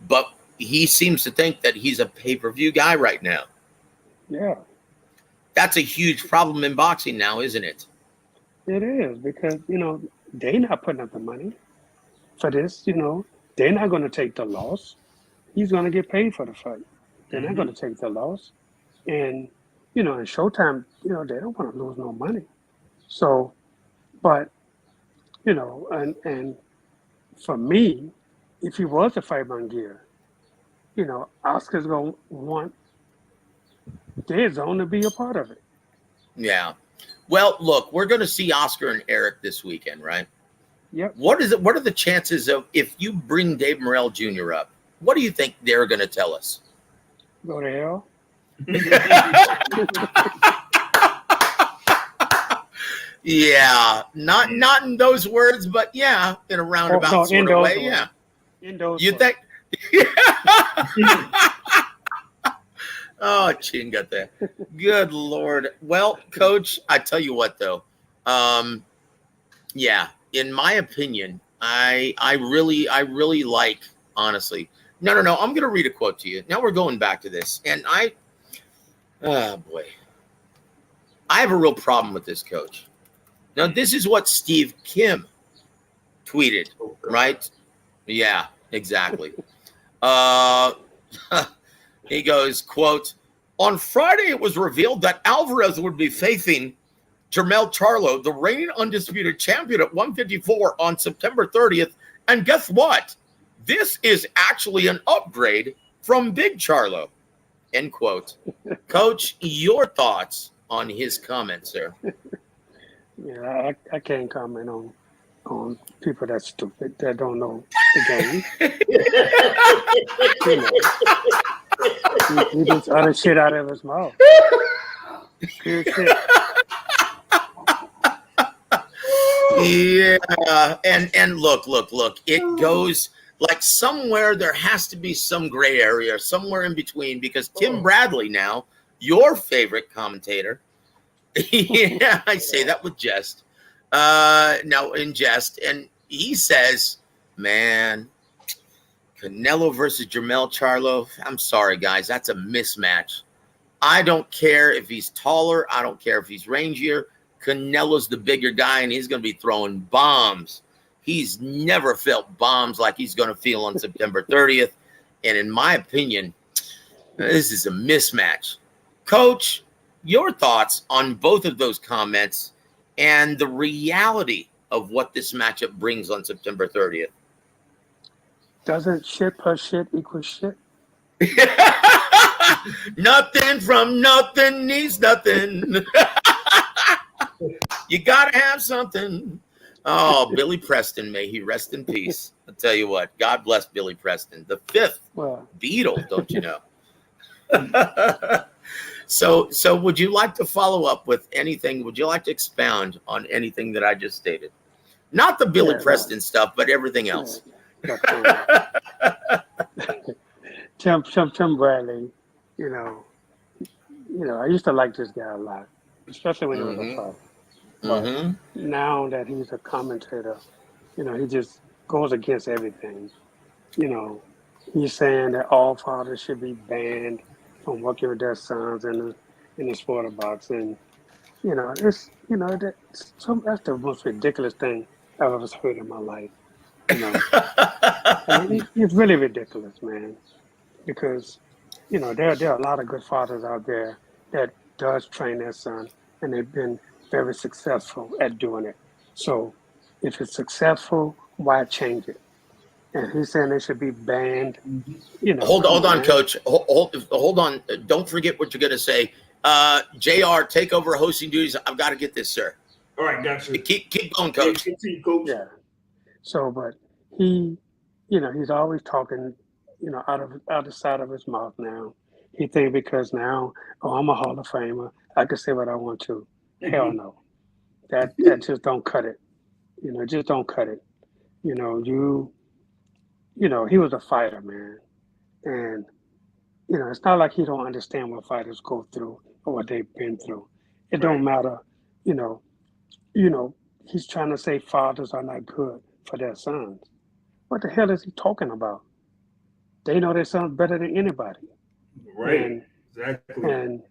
But he seems to think that he's a pay-per-view guy right now. Yeah. That's a huge problem in boxing now, isn't it? It is, because, you know, they're not putting up the money for this, you know. They're not going to take the loss. He's going to get paid for the fight. They're not going to take the loss. And, you know, in Showtime, you know, they don't want to lose no money. So, but, you know, and for me, if he was to fight Munguia, you know, Oscar's going to want their zone to be a part of it. Yeah. Well, look, we're going to see Oscar and Eric this weekend, right? Yep. What are the chances of, if you bring Dave Morrell Jr. up, what do you think they're going to tell us? Go to hell. Yeah, not in those words, but yeah, in a roundabout sort of way. Yeah. You think? Oh, Chin got that. Good Lord. Well, Coach, I tell you what, though. Yeah, in my opinion, I really like, honestly. No. I'm going to read a quote to you. Now we're going back to this. And oh, boy. I have a real problem with this, Coach. Now, this is what Steve Kim tweeted, right? Yeah, exactly. He goes, quote, "On Friday, it was revealed that Alvarez would be facing Jermell Charlo, the reigning undisputed champion at 154 on September 30th. And guess what? This is actually an upgrade from Big Charlo." End quote. Coach, your thoughts on his comments, sir? Yeah, I can't comment on people that's stupid, that don't know the game. You know. He just utter shit out of his mouth. Pure shit. Yeah, and look, it goes like somewhere there has to be some gray area, somewhere in between, because Tim Bradley now, your favorite commentator, yeah, I say that with jest, no, in jest, and he says, man, Canelo versus Jermell Charlo, I'm sorry, guys, that's a mismatch. I don't care if he's taller, I don't care if he's rangier. Canelo's the bigger guy, and he's going to be throwing bombs. He's never felt bombs like he's going to feel on September 30th. And in my opinion, this is a mismatch. Coach, your thoughts on both of those comments and the reality of what this matchup brings on September 30th? Doesn't shit plus shit equal shit? Nothing from nothing needs nothing. You got to have something. Oh, Billy Preston, may he rest in peace. I'll tell you what, God bless Billy Preston, the fifth Beatle, don't you know? So would you like to follow up with anything? Would you like to expound on anything that I just stated? Not the Billy Preston stuff, but everything else. Tim Bradley, you know, I used to like this guy a lot, especially when he was a fighter. But now that he's a commentator, he just goes against everything. He's saying that all fathers should be banned from working with their sons in the sport of boxing. That's the most ridiculous thing I've ever heard in my life. It's really ridiculous, man. Because there are a lot of good fathers out there that does train their son, and they've been very successful at doing it. So if it's successful, why change it? And he's saying they should be banned. Hold on, Coach. Hold on. Don't forget what you're going to say. JR, take over hosting duties. I've got to get this, sir. All right, gotcha. Keep going, Coach. Continue, Coach. Yeah. So, but he, he's always talking, out of the side of his mouth now. He thinks because now, I'm a Hall of Famer, I can say what I want to. Hell no. That just don't cut it. Just don't cut it. He was a fighter, man. And, it's not like he don't understand what fighters go through or what they've been through. It don't matter, he's trying to say fathers are not good for their sons. What the hell is he talking about? They know their sons better than anybody. Right. Exactly. And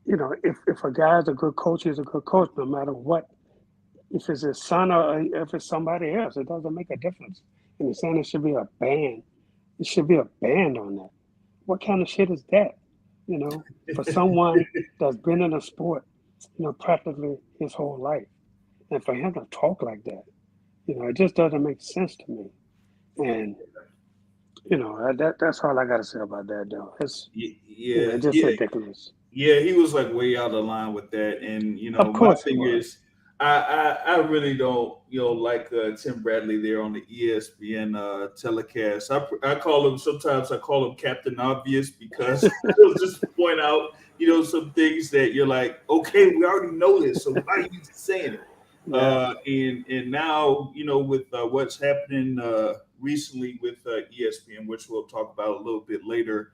if a guy's a good coach, he's a good coach, no matter what. If it's his son or if it's somebody else, it doesn't make a difference. And he's saying it should be a ban. It should be a ban on that. What kind of shit is that? For someone that's been in a sport, practically his whole life. And for him to talk like that, it just doesn't make sense to me. And, that's all I got to say about that, though. It's just ridiculous. Yeah, he was like way out of line with that. And, my thing is, I really don't, like Tim Bradley there on the ESPN telecast. I call him Captain Obvious because he'll just point out, some things that you're like, okay, we already know this, so why are you just saying it? And now, with what's happening recently with ESPN, which we'll talk about a little bit later,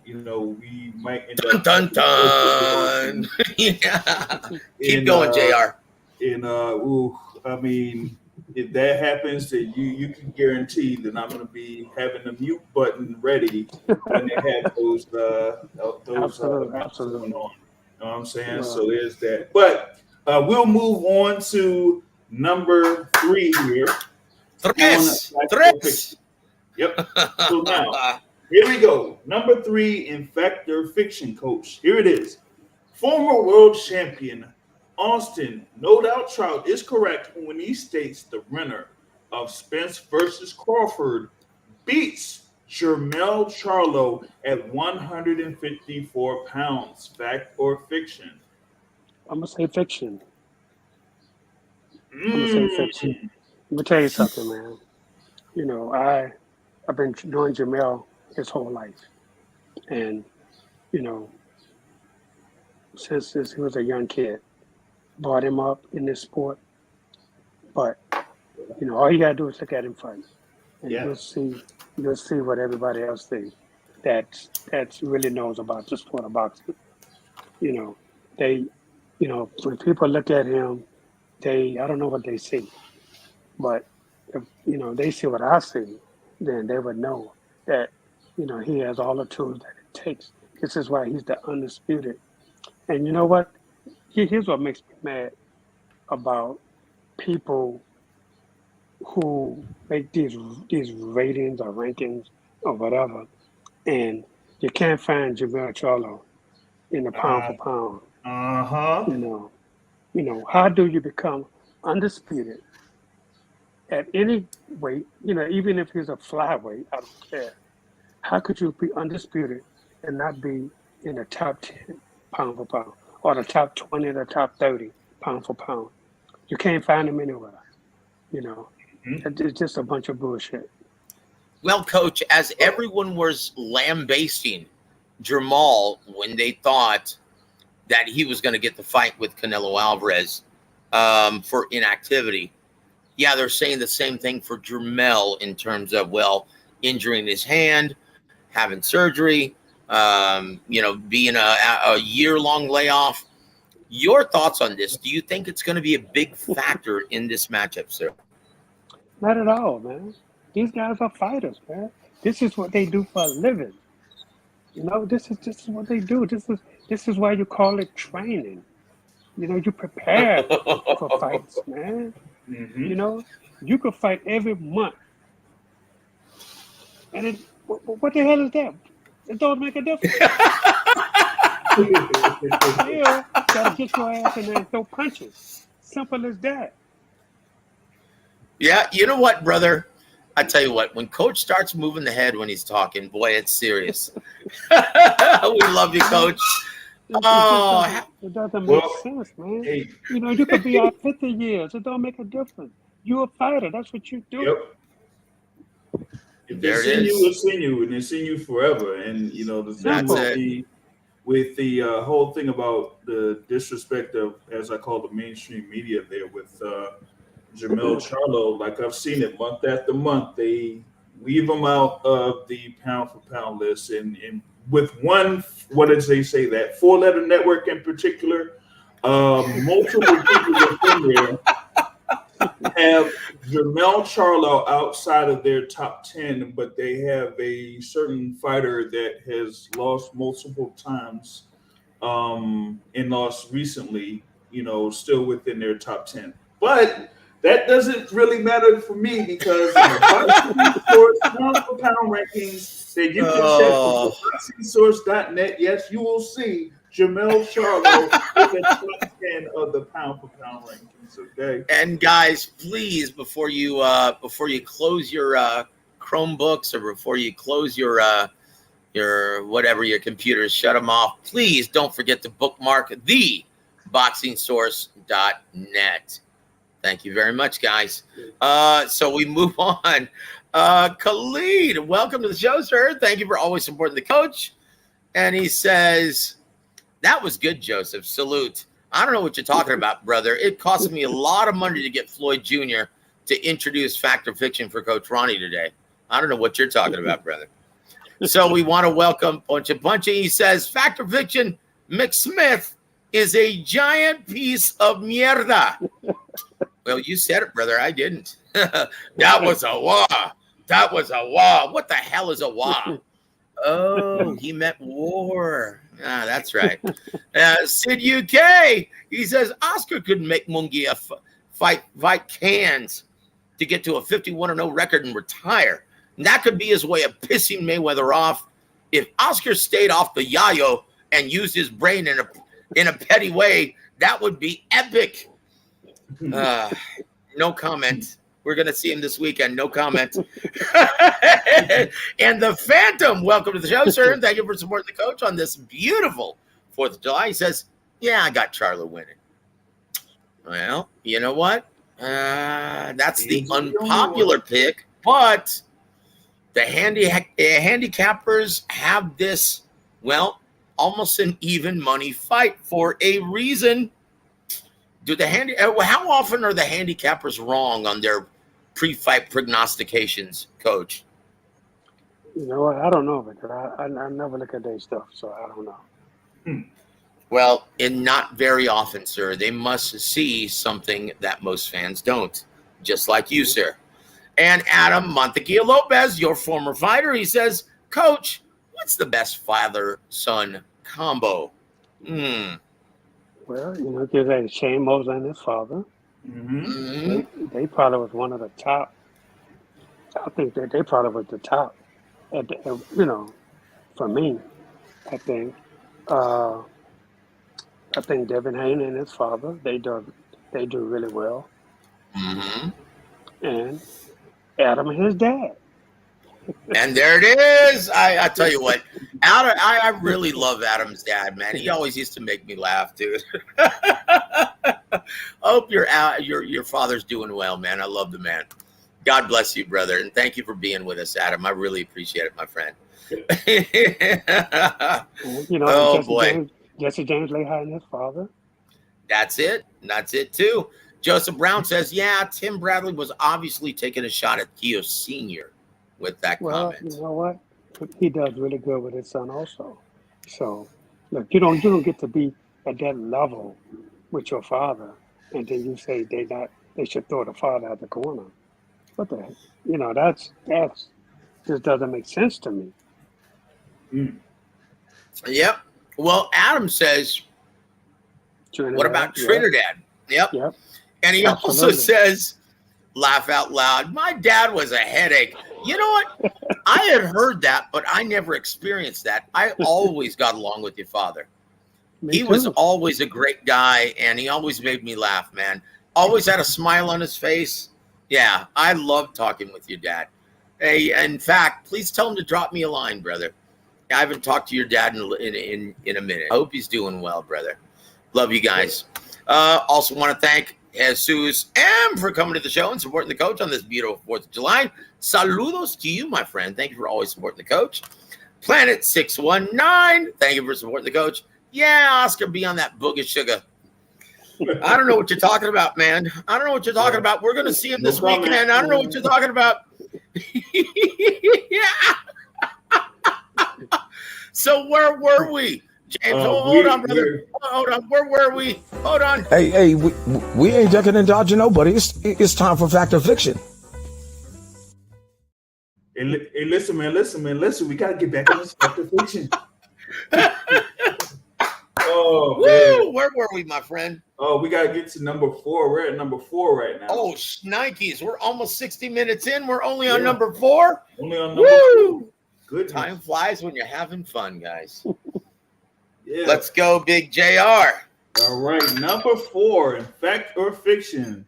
we might end up. Dun, dun. Yeah. Keep going, JR. And I mean, if that happens, then you can guarantee that I'm going to be having the mute button ready when they have those absolutely. going on. You know what I'm saying? So there's that. But we'll move on to number 3 here. Tres. Yep. So now, here we go. Number 3 in Factor Fiction, Coach. Here it is. Former world champion Austin No Doubt Trout is correct when he states the winner of Spence versus Crawford beats Jermell Charlo at 154 pounds. Fact or fiction? I'm going to say fiction. I'm going to say fiction. Let me tell you something, man. I've been knowing Jermell his whole life, and you know, since he was a young kid, brought him up in this sport. But you know, all you gotta do is look at him fight, and Yeah. you'll see what everybody else thinks. That's really knows about the sport of boxing. You know, when people look at him, I don't know what they see, but if they see what I see, then they would know that he has all the tools that it takes. This is why he's the undisputed. And you know what? Here's what makes me mad about people who make these ratings or rankings or whatever, and you can't find Jermell Charlo in the pound for pound. How do you become undisputed at any weight? Even if he's a flyweight, I don't care. How could you be undisputed and not be in the top 10 pound for pound, or the top 20, the top 30 pound for pound? You can't find him anywhere. It's just a bunch of bullshit. Well, Coach, as everyone was lambasting Jermell when they thought that he was going to get the fight with Canelo Alvarez for inactivity, yeah, they're saying the same thing for Jermell in terms of, injuring his hand, having surgery, being a year-long layoff. Your thoughts on this? Do you think it's going to be a big factor in this matchup, sir? Not at all, man. These guys are fighters, man. This is what they do for a living. This is what they do. This is why you call it training. You prepare for fights, man. Mm-hmm. You could fight every month. And what the hell is that? It don't make a difference. Yeah, gotta get your ass in there and throw punches. Simple as that. Yeah, you know what, brother? I tell you what, when Coach starts moving the head when he's talking, boy, it's serious. We love you, Coach. It doesn't make sense, man. Hey. You could be out 50 years. It don't make a difference. You're a fighter. That's what you do. Yep. If they send you, we'll send you, and they send you forever. And the thing with the whole thing about the disrespect of, as I call the mainstream media, there with Jermell Charlo, like I've seen it month after month, they leave him out of the pound for pound list, and with one, what did they say, that 4-letter network in particular, multiple people within there have Jermell Charlo outside of their top 10, but they have a certain fighter that has lost multiple times and lost recently, still within their top 10. But that doesn't really matter for me, because pound for pound rankings that you can check with boxingsource.net, yes, you will see Jermell Charlo in the top 10 of the pound for pound rankings. Okay. And guys, please, before you close your Chromebooks, or before you close your whatever, your computers, shut them off. Please don't forget to bookmark the boxingsource.net. Thank you very much, guys. So we move on. Khalid, welcome to the show, sir. Thank you for always supporting the coach. And he says, that was good, Joseph. Salute. I don't know what you're talking about, brother. It cost me a lot of money to get Floyd Jr. to introduce Fact or Fiction for Coach Ronnie today. I don't know what you're talking about, brother. So we want to welcome Punchy. He says, Fact or Fiction, McSmith is a giant piece of mierda. Well, you said it, brother. I didn't. That was a wah. That was a wah. What the hell is a wah? Oh, he meant war. That's right. Sid UK, he says, Oscar could make Munguia fight cans to get to a 51-0 record and retire. And that could be his way of pissing Mayweather off. If Oscar stayed off the yayo and used his brain in a petty way, that would be epic. No comment. We're going to see him this weekend. No comment. And the Phantom, welcome to the show, sir. And thank you for supporting the coach on this beautiful 4th of July. He says, yeah, I got Charlo winning. Well, you know what? That's the unpopular pick, but The handicappers have this, well, almost an even money fight for a reason. How often are the handicappers wrong on their pre-fight prognostications, Coach? You know what? I don't know because I never look at their stuff, so I don't know. Well, and not very often, sir. They must see something that most fans don't, just like you, sir. And Adam Montequilla Lopez, your former fighter, he says, Coach, what's the best father-son combo? Well, there's a Shane Mosley and his father. They probably was one of the top. I think that they probably was the top. For me, I think. I think Devin Haney and his father, they do really well. And Adam and his dad. And there it is. I tell you what, I really love Adam's dad, man. He always used to make me laugh, dude. I hope your father's doing well, man. I love the man. God bless you, brother, and thank you for being with us, Adam. I really appreciate it, my friend. Oh boy, Jesse James lay high in his father. That's it. That's it too. Joseph Brown says, "Yeah, Tim Bradley was obviously taking a shot at Theo Sr. with that comment." You know what? He does really good with his son also. So, look, you don't get to be at that level with your father, and then you say they should throw the father out the corner. What the heck? That's just doesn't make sense to me. Yep. Well, Adam says, what about Trinidad? Yep. And he also says, laugh out loud, my dad was a headache. You know what? I had heard that, but I never experienced that. I always got along with your father. He was always a great guy, and he always made me laugh, man. Always had a smile on his face. Yeah, I love talking with your dad. Hey, in fact, please tell him to drop me a line, brother. I haven't talked to your dad in a minute. I hope he's doing well, brother. Love you guys. Also want to thank Jesus M for coming to the show and supporting the coach on this beautiful 4th of July. Saludos to you, my friend. Thank you for always supporting the coach. Planet 619, thank you for supporting the coach. Yeah, Oscar, be on that boogie sugar. I don't know what you're talking about, man. I don't know what you're talking about. We're going to see him this weekend. I don't know what you're talking about. Yeah. So where were we? James, hold on, brother. Hold on. Where were we? Hold on. Hey, we ain't ducking and dodging nobody. It's time for Fact or Fiction. Hey, listen, man. We got to get back on this Fact or Fiction. Oh, man. Where were we, my friend? Oh, we got to get to number 4. We're at number 4 right now. Oh, shnikes. We're almost 60 minutes in. We're only on number 4. Only on number 4. Good. Time flies when you're having fun, guys. Yeah. Let's go, Big JR. All right, number 4 in Fact or Fiction.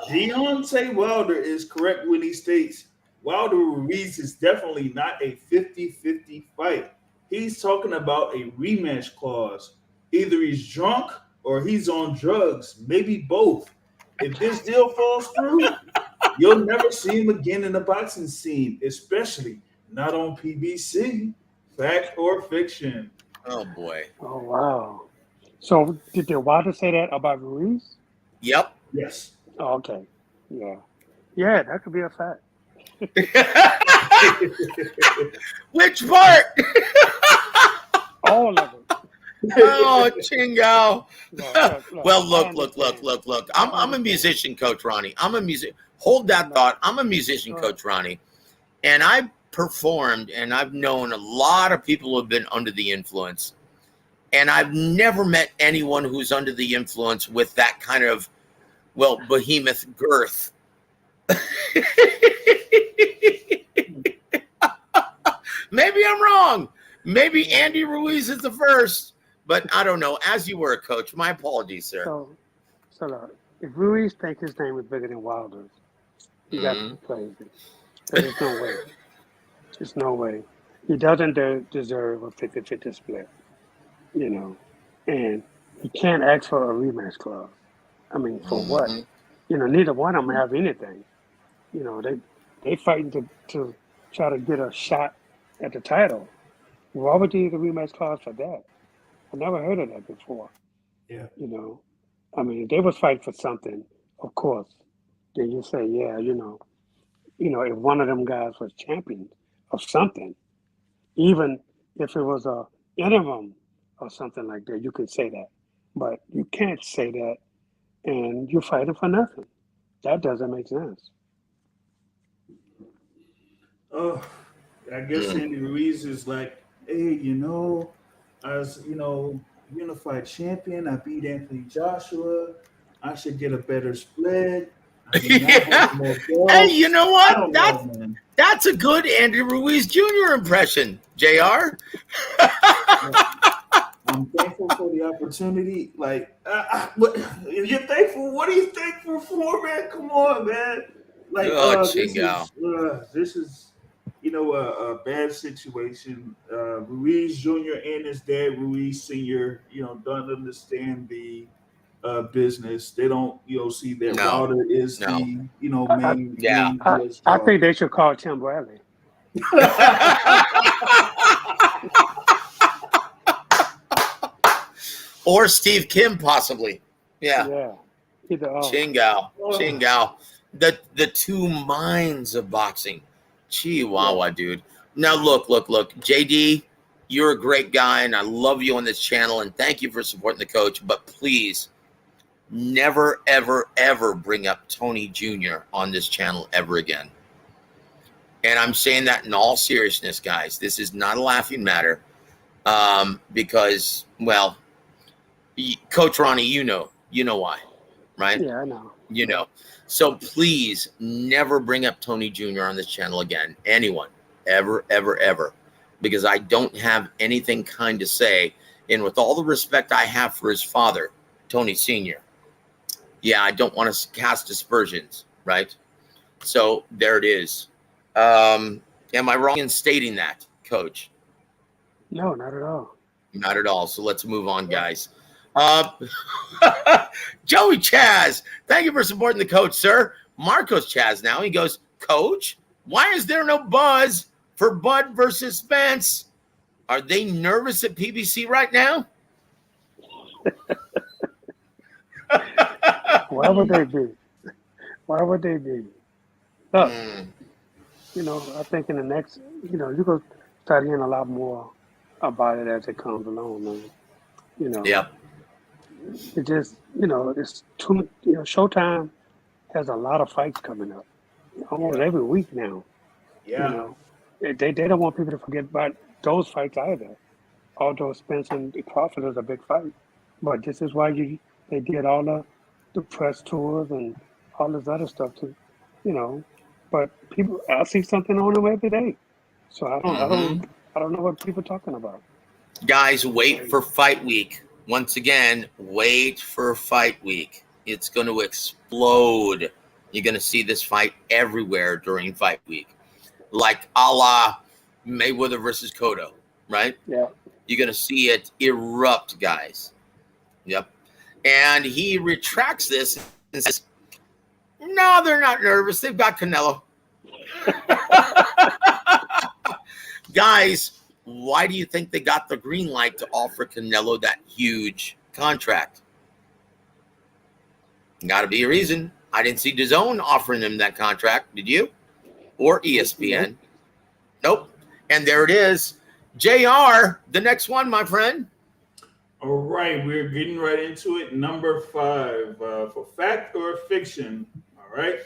Deontay Wilder is correct when he states Wilder Ruiz is definitely not a 50-50 fight. He's talking about a rematch clause. Either he's drunk or he's on drugs, maybe both. If this deal falls through, you'll never see him again in the boxing scene, especially not on PBC. Fact or fiction? Oh, boy. Oh, wow. So did the Wilder say that about Ruiz? Yep. Yes. Oh, okay. Yeah. Yeah, that could be a fact. Which part? All of it. Oh, Chingo. Well, look. I'm a musician, Coach Ronnie. Hold that thought. I'm a musician, Coach Ronnie. And I performed, and I've known a lot of people who have been under the influence. And I've never met anyone who's under the influence with that kind of, behemoth girth. Maybe I'm wrong. Maybe Andy Ruiz is the first, but I don't know. As you were a coach, my apologies, sir. So look, if Ruiz thinks his name is bigger than Wilder's, he got to be crazy. There's no way. There's no way. He doesn't deserve a 50-50 split, and he can't ask for a rematch clause. I mean, for what? Neither one of them have anything. They fighting to try to get a shot at the title. Why would they use a rematch clause for that? I never heard of that before. Yeah. You know, I mean, if they was fighting for something, of course, then you say, yeah, if one of them guys was champion of something, even if it was a interim or something like that, you can say that. But you can't say that and you're fighting for nothing. That doesn't make sense. Oh, I guess Andy Ruiz is like, hey, as unified champion, I beat Anthony Joshua. I should get a better split. I mean, I have more belts. Hey, you know I what? don't know, man. That's a good Andy Ruiz Jr. impression, JR. I'm thankful for the opportunity. Like, but if you're thankful, what are you thankful for, man? Come on, man. Like, this is a bad situation. Ruiz Jr. and his dad, Ruiz Sr., don't understand the business. They don't, see that Wilder is the, main. I think they should call Tim Bradley. Or Steve Kim, possibly. Yeah. Yeah. Either or. Chingao. The two minds of boxing. Chihuahua, dude. Now, look. JD, you're a great guy, and I love you on this channel, and thank you for supporting the coach. But please, never, ever, ever bring up Tony Jr. on this channel ever again. And I'm saying that in all seriousness, guys. This is not a laughing matter because, well, Coach Ronnie, you know why, right? Yeah, I know. So please never bring up Tony Jr. on this channel again. Anyone, ever, ever, ever, because I don't have anything kind to say. And with all the respect I have for his father, Tony Sr., yeah, I don't want to cast aspersions, right? So there it is. Am I wrong in stating that, Coach? No, not at all. Not at all. So let's move on, guys. Joey Chaz, thank you for supporting the coach, sir. Marcos Chaz now. He goes, Coach, why is there no buzz for Bud versus Spence? Are they nervous at PBC right now? Why would they be? Look, I think in the next, you're going to start hearing a lot more about it as it comes along, man. Yeah. It just, it's too, Showtime has a lot of fights coming up almost every week now. Yeah. They don't want people to forget about those fights either. Although Spence and Crawford is a big fight. But this is why they did all the press tours and all this other stuff but people, I see something on them every day. So I don't know what people are talking about. Guys, wait for fight week. Once again, wait for fight week. It's going to explode. You're going to see this fight everywhere during fight week. Like a la Mayweather versus Cotto, right? Yeah. You're going to see it erupt, guys. Yep. And he retracts this and says, no, they're not nervous. They've got Canelo. Guys, why do you think they got the green light to offer Canelo that huge contract? Got to be a reason. I didn't see DAZN offering him that contract. Did you? Or ESPN? Nope. And there it is. JR, the next one, my friend. All right, we're getting right into it. Number 5 for fact or fiction. All right,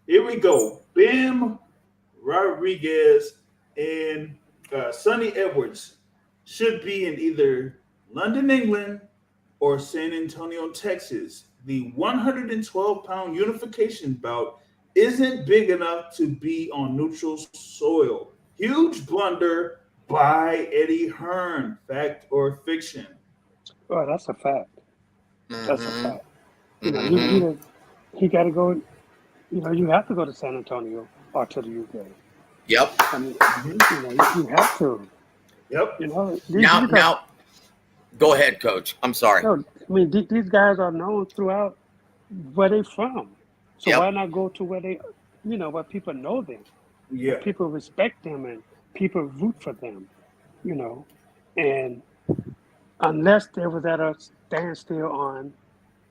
here we go. Bim Rodriguez and Sonny Edwards should be in either London, England, or San Antonio, Texas. The 112-pound unification bout isn't big enough to be on neutral soil. Huge blunder by Eddie Hearn. Fact or fiction? Well, that's a fact. That's a fact. He got to go. You have to go to San Antonio or to the UK. Yep. I mean, you have to. Yep. Now, go ahead, Coach. I'm sorry. No, I mean, these guys are known throughout where they're from. So why not go to where they, where people know them? Yeah. People respect them and people root for them, you know. And unless there was at a standstill on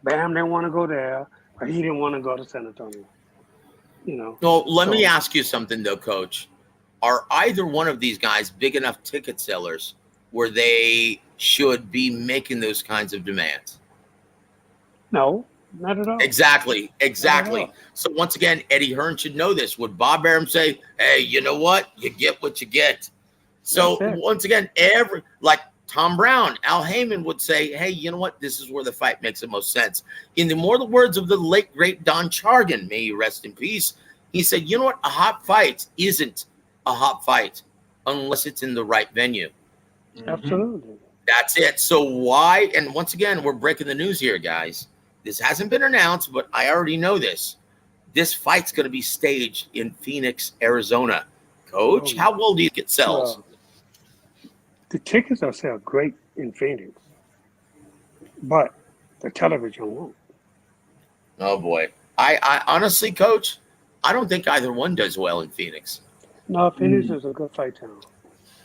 Bam didn't want to go there, or he didn't want to go to San Antonio, you know. Well, let me So- ask you something, though, Coach. Are either one of these guys big enough ticket sellers where they should be making those kinds of demands? No, not at all. Exactly. Not at all. So once again, Eddie Hearn should know this. Would Bob Arum say, hey, you know what? You get what you get. So That's it. once again, like Tom Brown, Al Heyman would say, hey, you know what? This is where the fight makes the most sense. In the immortal words of the late, great Don Chargan, may he rest in peace, he said, you know what? A hot fight isn't a hot fight unless it's in the right venue. Absolutely. That's it. So why? And once again, we're breaking the news here, guys. This hasn't been announced, but I already know this. This fight's going to be staged in Phoenix, Arizona. Coach, how well do you think it sells? The tickets are sell great in Phoenix, but the television won't. Oh, boy. I honestly, Coach, I don't think either one does well in Phoenix. No, Phoenix is a good fight town.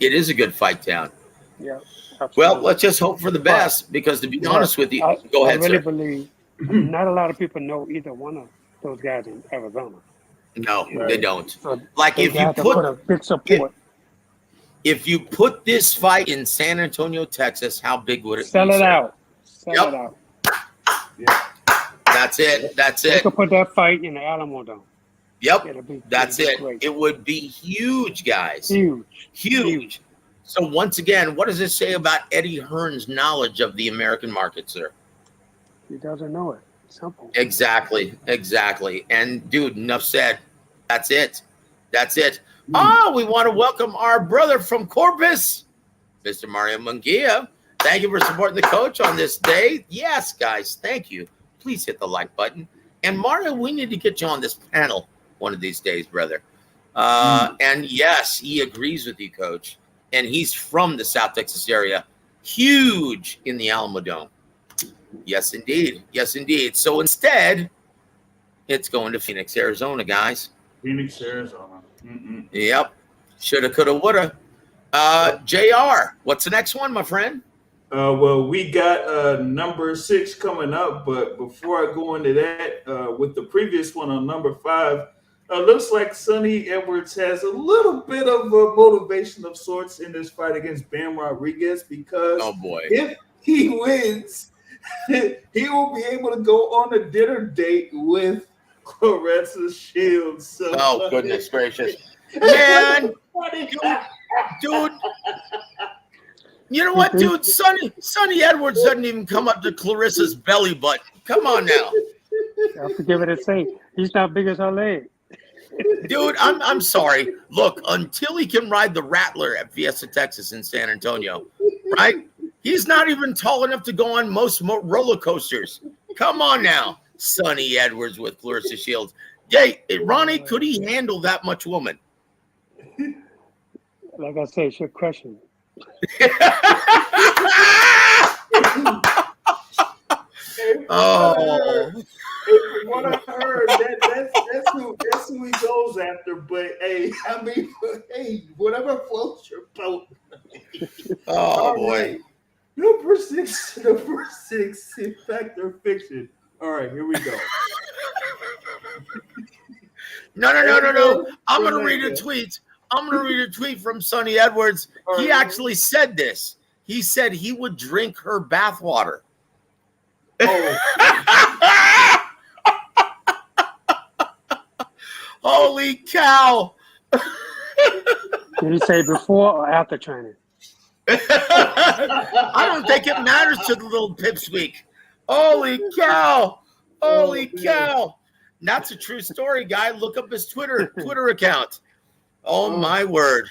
It is a good fight town. Yeah. Absolutely. Well, let's just hope for the best because, to be honest with you, go ahead, I really sir. believe not a lot of people know either one of those guys in Arizona. No, they don't. So Like they if you have to put a put big support. if you put this fight in San Antonio, Texas, how big would it Sell be? it sir? out. Sell Yep. it out. That's it. That's They it. could put that fight in the Alamo Dome. Yep. It'll That's be it. great. It would be huge, guys. Huge. So once again, what does this say about Eddie Hearn's knowledge of the American market, sir? He doesn't know it. Simple. Exactly. And dude, enough said. That's it. Oh, we want to welcome our brother from Corpus, Mr. Mario Munguia. Thank you for supporting the coach on this day. Yes, guys, thank you. Please hit the like button. And Mario, we need to get you on this panel one of these days, brother. And yes, he agrees with you, Coach. And he's from the South Texas area. Huge in the Alamo Dome. Yes, indeed. So instead, it's going to Phoenix, Arizona, guys. Phoenix, Arizona. Yep. Shoulda, coulda, woulda. JR, what's the next one, my friend? Well, we got number 6 coming up, but before I go into that, with the previous one on number 5, looks like Sonny Edwards has a little bit of a motivation of sorts in this fight against Bam Rodriguez because if he wins, he will be able to go on a dinner date with Clarissa Shields. So, oh, goodness gracious. Man, dude. You know what, dude? Sonny Edwards doesn't even come up to Clarissa's belly button. Come on now. I have to give it a say. He's not big as her leg. Dude, I'm sorry. Look, until he can ride the Rattler at Fiesta, Texas in San Antonio, right? He's not even tall enough to go on most roller coasters. Come on now, Sonny Edwards with Clarissa Shields. Hey, Ronnie, could he handle that much woman? Like I say, it's your question. Oh. From what I heard, that's who he goes after. But hey, I mean, hey, whatever floats your boat. Oh boy. Number 6, Factor Fiction. All right, here we go. No. I'm gonna read a tweet from Sonny Edwards. He actually said this. He said he would drink her bathwater. Oh. Holy cow. Did he say before or after training? I don't think it matters to the little pipsqueak. Holy cow. That's a true story, guy. Look up his Twitter account. Oh, my word.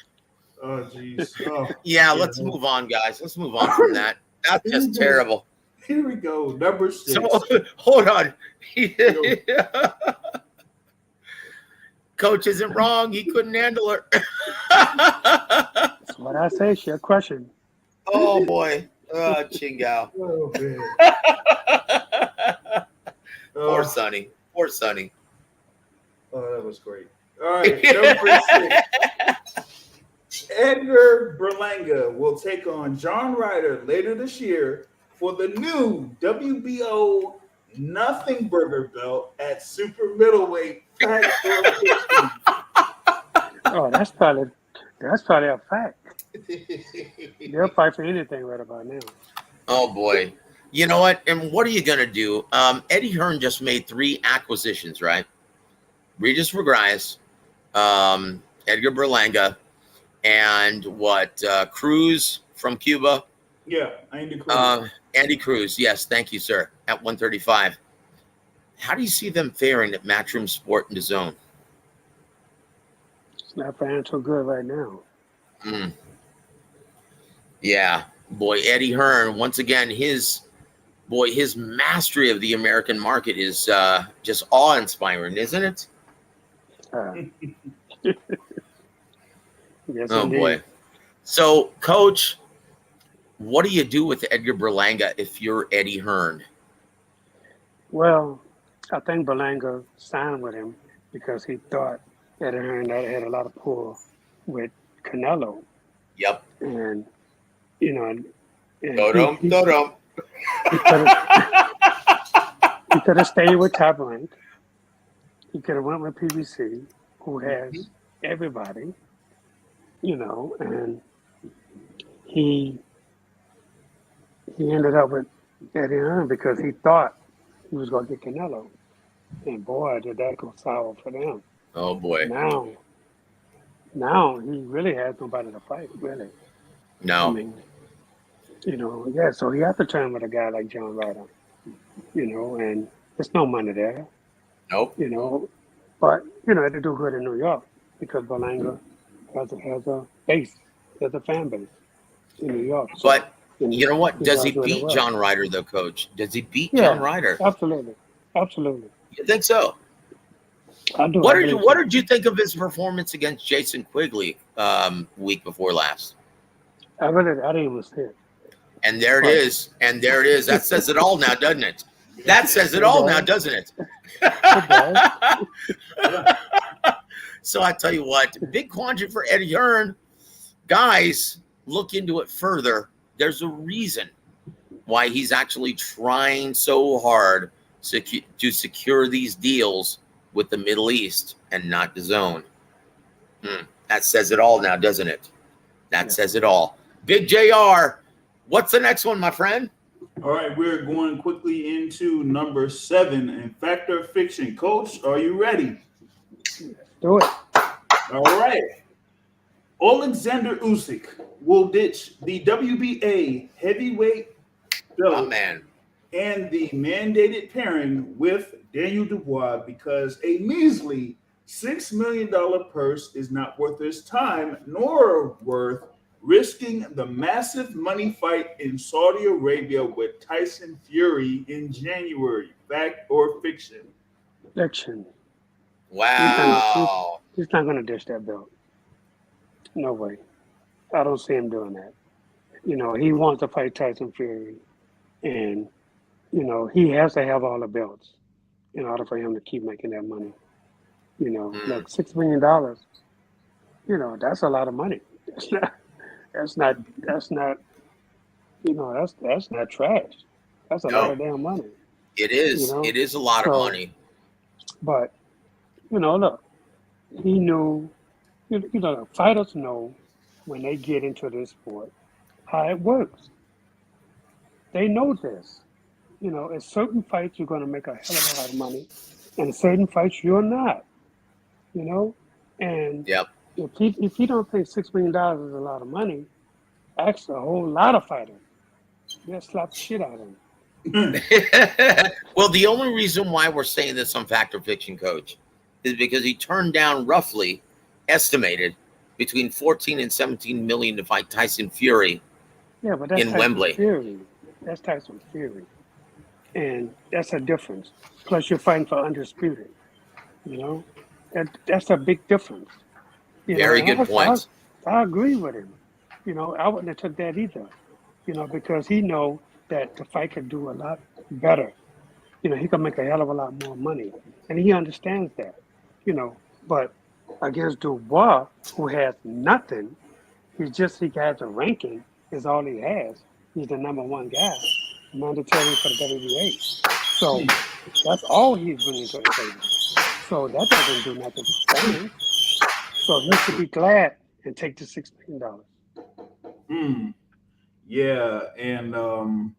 Oh, jeez. Oh, yeah, let's move on, guys. Let's move on from that. That's just terrible. Here we go. Number 6. So, hold on. Coach isn't wrong. He couldn't handle her. That's what I say. It's your question. Oh, boy. Chingao. Oh, man. Poor Sonny. Oh, that was great. All right, number 6. Edgar Berlanga will take on John Ryder later this year for the new WBO Nothing Burger belt at super middleweight. Fact or fiction? Oh, that's probably a fact. They'll fight for anything right about now. Oh boy. You know what? And what are you gonna do? Eddie Hearn just made 3 acquisitions, right? Regis Regis, Edgar Berlanga, and Cruz from Cuba. Yeah, Andy Cruz. Andy Cruz, yes, thank you, sir. At 135. How do you see them faring at Matchroom Sport in the zone? It's not faring so good right now. Yeah, boy, Eddie Hearn, once again, his mastery of the American market is just awe-inspiring, isn't it? Yes, Oh indeed. boy. So, Coach, what do you do with Edgar Berlanga if you're Eddie Hearn? Well, I think Berlanga signed with him because he thought Eddie Hearn had a lot of pull with Canelo. Yep. And, you know, and Dodum. he could have stayed with Top Rank. He could have went with PBC, who has everybody, you know, and he ended up with Eddie Hearn because he thought he was going to get Canelo. And boy, did that go sour for them. Oh boy. Now he really has nobody to fight, really. No. I mean, you know, yeah, so he has to turn with a guy like John Ryder, you know, and there's no money there, Nope. you know. But, you know, it'll do good in New York because Berlanga has a base, has a fan base in New York. So, But you know what? Does he does really beat well. John Ryder, though, Coach? Does he beat Yeah, John Ryder? Absolutely. You think so? I do. What I did you believe What so. did you think of his performance against Jason Quigley week before last? I didn't even see it. And there it is. And there it is. That says it all now, doesn't it? That says it all now, doesn't it? So I tell you what, big quandary for Eddie Hearn. Guys, look into it further. There's a reason why he's actually trying so hard to secure these deals with the Middle East and not the zone. That says it all now, doesn't it? That says it all. Big JR, what's the next one, my friend? All right, we're going quickly into number 7 in Fact or Fiction. Coach, are you ready? Do it. All right. Alexander Usyk will ditch the WBA heavyweight Oh, belt man. and the mandated pairing with Daniel Dubois because a measly $6 million purse is not worth his time nor worth risking the massive money fight in Saudi Arabia with Tyson Fury in January. Fact or fiction? Fiction. Wow. He's not going to dish that belt. No way. I don't see him doing that. You know, he wants to fight Tyson Fury. And, you know, he has to have all the belts in order for him to keep making that money. You know, like $6 million, you know, that's a lot of money. That's not, you know, that's not trash. That's a lot of damn money. It is. You know? It is a lot of So, money. But, you know, look, he knew, you know, fighters know when they get into this sport how it works. They know this. You know, in certain fights, you're going to make a hell of a lot of money. And in certain fights, you're not. You know? And Yep. if you don't think $6 million is a lot of money, ask a whole lot of fighters. They'll slap the shit out of him. Well, the only reason why we're saying this on Fact or Fiction, Coach, is because he turned down roughly estimated between 14 and 17 million to fight Tyson Fury. Yeah, but that's in Tyson Wembley. Fury. That's Tyson Fury. And that's a difference. Plus, you're fighting for undisputed. You know? That's a big difference. You Very know, good points. I agree with him. You know, I wouldn't have took that either. You know, because he know that the fight could do a lot better. You know, he could make a hell of a lot more money. And he understands that. You know, but against Dubois, who has nothing. He has a ranking, is all he has. He's the number one guy, mandatory for the WBA. So that's all he's bringing to the table. So that doesn't do nothing for fans. So he should be glad and take the $6 million. Yeah, and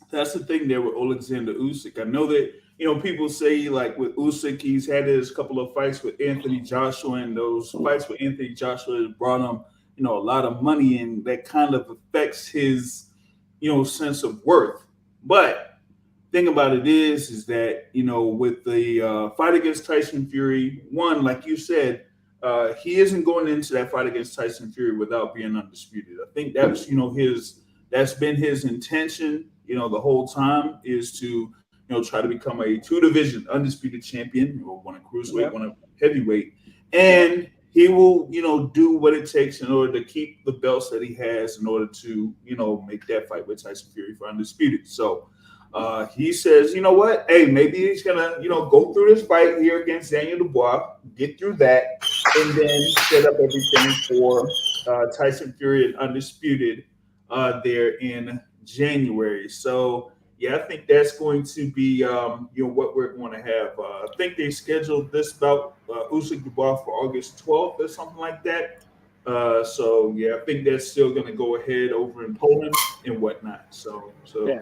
that's the thing there with Alexander Usyk. I know that, people say, like, with Usyk, he's had his couple of fights with Anthony Joshua, and those fights with Anthony Joshua has brought him, a lot of money, and that kind of affects his, sense of worth. But thing about it is that, with the fight against Tyson Fury, one, like you said, he isn't going into that fight against Tyson Fury without being undisputed. I think that's, that's been his intention, the whole time, is to, try to become a two-division undisputed champion, one a cruiserweight, one a heavyweight. And he will, do what it takes in order to keep the belts that he has in order to, make that fight with Tyson Fury for undisputed. So he says, you know what? Hey, maybe he's going to, go through this fight here against Daniel Dubois, get through that, and then set up everything for Tyson Fury and undisputed there in January. So, yeah, I think that's going to be, what we're going to have. I think they scheduled this bout, Usyk Dubois, for August 12th or something like that. So, yeah, I think that's still going to go ahead over in Poland and whatnot. So Yeah.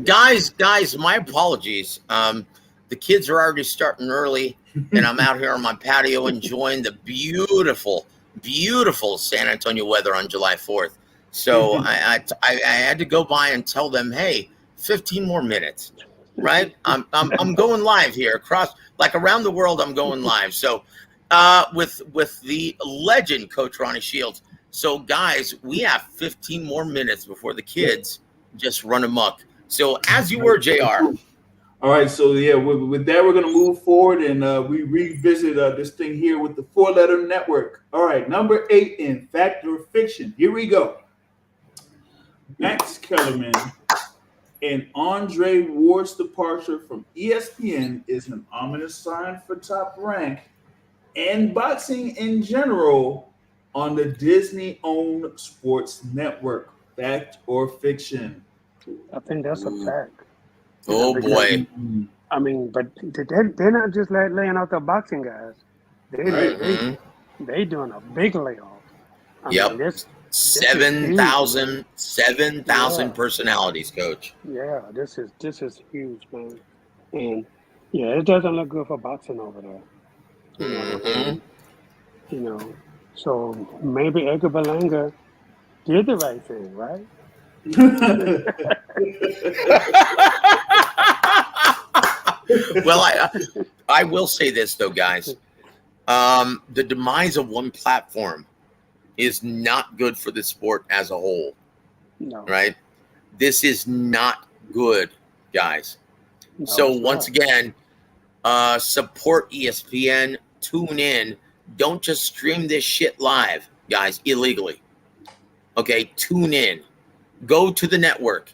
Guys, my apologies. The kids are already starting early, and I'm out here on my patio enjoying the beautiful, beautiful San Antonio weather on July 4th. So I had to go by and tell them, hey, 15 more minutes, right? I'm going live here around the world. I'm going live. So with the legend, Coach Ronnie Shields. So guys, we have 15 more minutes before the kids just run amok. So as you were, JR. All right, so yeah, with that, we're going to move forward and we revisit this thing here with the four-letter network. All right, number 8 in Fact or Fiction. Here we go. Max Kellerman and Andre Ward's departure from ESPN is an ominous sign for Top Rank and boxing in general on the Disney-owned sports network. Fact or fiction? I think that's a fact. Oh, boy. I mean, but they're not just laying out the boxing guys. They doing a big layoff. I Yep. mean, this 7,000 personalities, Coach. Yeah, this is huge, man. And yeah, it doesn't look good for boxing over there. You know, so maybe Edgar Berlanga did the right thing, right? Well, I will say this though, guys. The demise of one platform is not good for the sport as a whole. No. Right? This is not good, guys. No, so it's once not. again, support ESPN, tune in. Don't just stream this shit live, guys, illegally. Okay, tune in. Go to the network.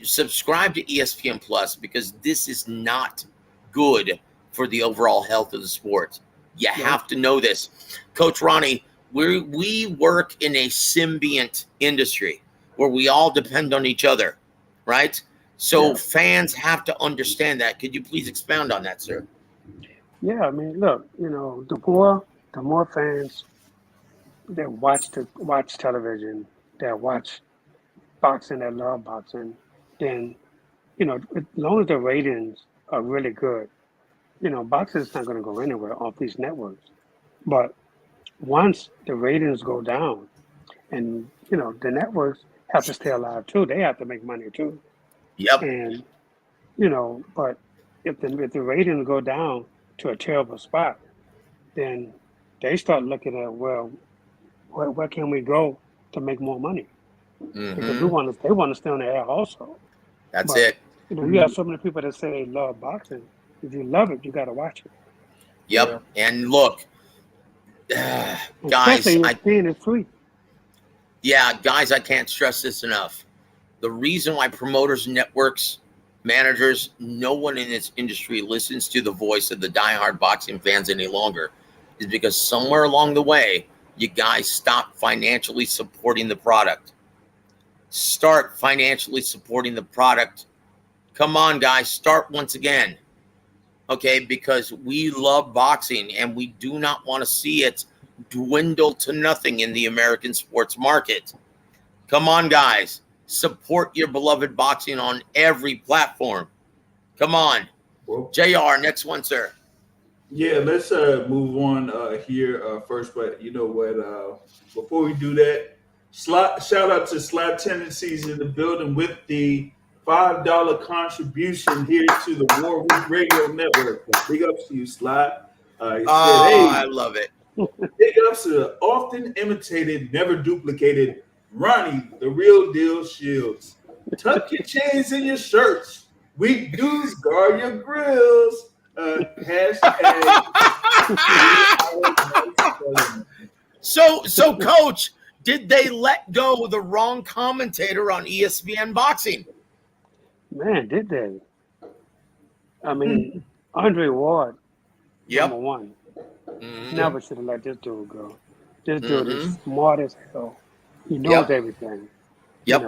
Subscribe to ESPN Plus because this is not good for the overall health of the sport. You have to know this. Coach Ronnie, we work in a symbiont industry where we all depend on each other, right? So fans have to understand that. Could you please expound on that, sir? Yeah, I mean, look, you know, the more fans that watch television, that watch boxing, that love boxing, then, you know, as long as the ratings are really good, you know, boxing is not going to go anywhere off these networks. But once the ratings go down, and, you know, the networks have to stay alive too. They have to make money too. Yep. And, you know, but if the ratings go down to a terrible spot, then they start looking at, well, where can we go to make more money? Because they want to stay on the air also. That's But, it. You know, you have so many people that say they love boxing. If you love it, you got to watch it. Yep. And look, guys, Especially if it's free. guys, I can't stress this enough. The reason why promoters and networks managers, no one in this industry listens to the voice of the diehard boxing fans any longer, is because somewhere along the way, you guys stop financially supporting the product. Start financially supporting the product. Come on, guys, start once again. Okay, because we love boxing and we do not want to see it dwindle to nothing in the American sports market. Come on, guys, support your beloved boxing on every platform. Come on. Well, JR, next one, sir. yeah, let's move on here first. But you know what? Before we do that, shout out to Slot Tendencies in the building with the $5 contribution here to the Warweek Radio Network. Big ups to you, Slot. He said, I love it. big ups to the often imitated, never duplicated Ronnie, the real deal Shields. Tuck your chains in your shirts. Weak dudes, guard your grills. Hashtag. So, Coach, did they let go of the wrong commentator on ESPN Boxing? Man, did they? I mean, Andre Ward, Yep. number one. Mhm. Never should have let this dude go. This dude is smart as hell. He knows Yep. everything. Yep.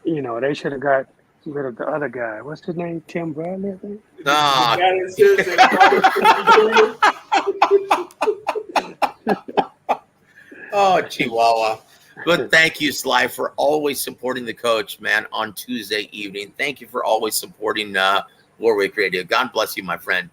You know, they should have got rid of the other guy. What's his name? Tim Bradley, I think. Ah. Oh, Chihuahua. But thank you, Sly, for always supporting the coach, man, on Tuesday evening. Thank you for always supporting Warwick Radio. God bless you, my friend.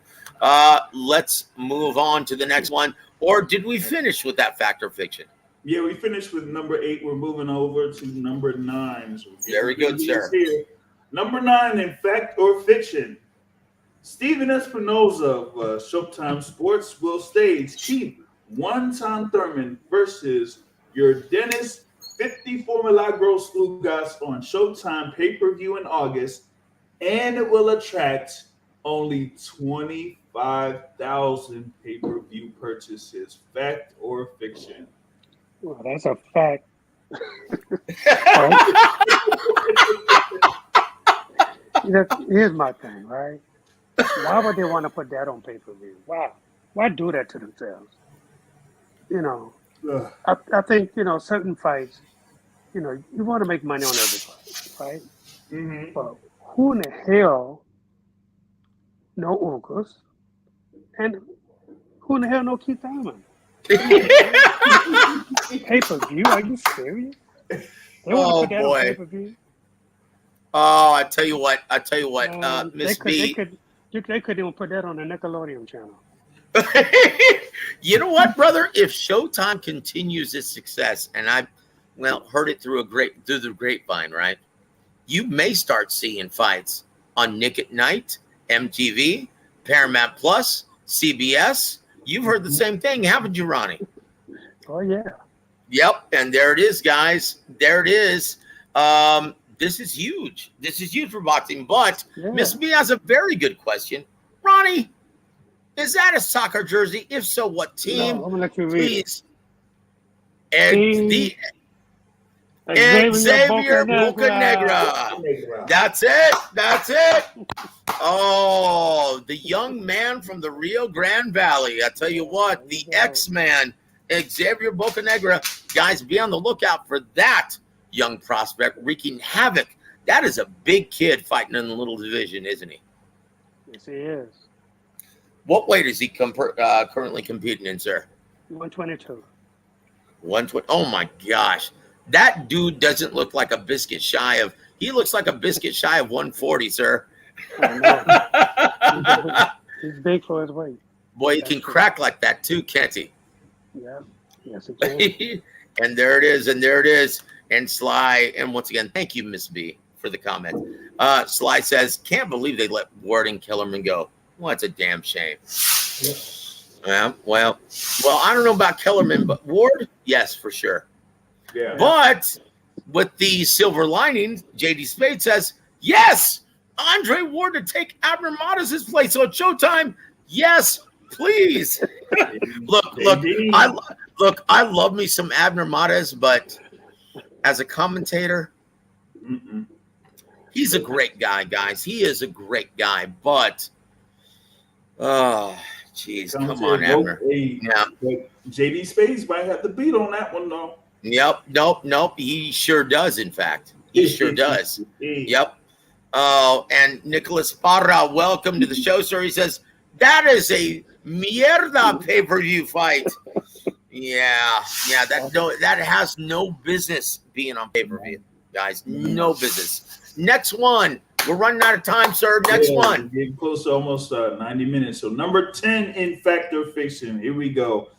Let's move on to the next one. Or did we finish with that fact or fiction? Yeah, we finished with number 8. We're moving over to number 9. So Very good, sir. Here. Number 9 in fact or fiction. Steven Espinoza of Showtime Sports will stage Chief One-Time Thurman versus your Dennis 54 Milagros Ugas on Showtime pay-per-view in August, and it will attract only 25,000 pay-per-view purchases. Fact or fiction? Well, that's a fact. Here's my thing, right? Why would they want to put that on pay-per-view? Why do that to themselves? You know, I think, certain fights, you want to make money on every fight, right? Mm-hmm. But who in the hell no Ugas? And who in the hell no Keith Thurman? Pay-per-view? Are you serious? They want to put that on pay-per-view? Oh, I tell you what, Miss B. They could even put that on the Nickelodeon channel. You know what, brother? If Showtime continues its success, and I heard it through the grapevine, right? You may start seeing fights on Nick at Night, MTV, Paramount Plus, CBS. You've heard the same thing, haven't you, Ronnie? Oh yeah. Yep, and there it is, guys. There it is. This is huge. This is huge for boxing. But Miss B has a very good question. Ronnie, is that a soccer jersey? If so, what team? No, I'm gonna let you read Please. Xavier Bocanegra. That's it. Oh, the young man from the Rio Grande Valley. I tell you what, the X-Man, Xavier Bocanegra. Guys, be on the lookout for that young prospect wreaking havoc. That is a big kid fighting in the little division, isn't he? Yes, he is. What weight is he currently competing in, sir? 122. 120. Oh my gosh. That dude doesn't look like a biscuit shy of. He looks like a biscuit shy of 140, sir. He's big for his weight. Boy, he can crack like that too, can't he? Yeah. Yes, he can. And there it is. And Sly, and once again, thank you, Miss B, for the comment. Sly says, can't believe they let Ward and Kellerman go. Well, it's a damn shame. Yeah. Well, I don't know about Kellerman, but Ward, yes, for sure. Yeah. But with the silver lining, JD Spade says, yes, Andre Ward to take Abner Matas' place on Showtime. Yes, please. Look, I love me some Abner Matas, but as a commentator, He's a great guy, guys. He is a great guy, but oh, jeez, come on, Abner. Yeah. But JD Spades might have the beat on that one, though. Yep. Nope. He sure does, in fact. He sure does. Yep. Oh, and Nicholas Parra, welcome to the show, sir. He says, that is a mierda pay-per-view fight. Yeah, that has no business being on pay-per-view, guys. No business. Next one. We're running out of time, sir. Next one. We're getting close to almost 90 minutes. So number 10 in Factor Fiction. Here we go.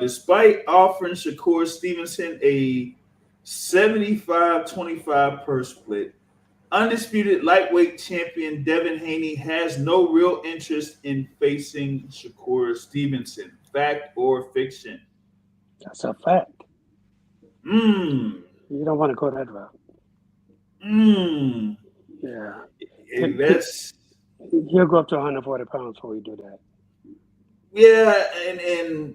Despite offering Shakur Stevenson a 75-25 purse split, undisputed lightweight champion Devin Haney has no real interest in facing Shakur Stevenson. Fact or fiction? That's a fact. You don't want to go that route. Yeah. He'll go up to 140 pounds before we do that. Yeah, and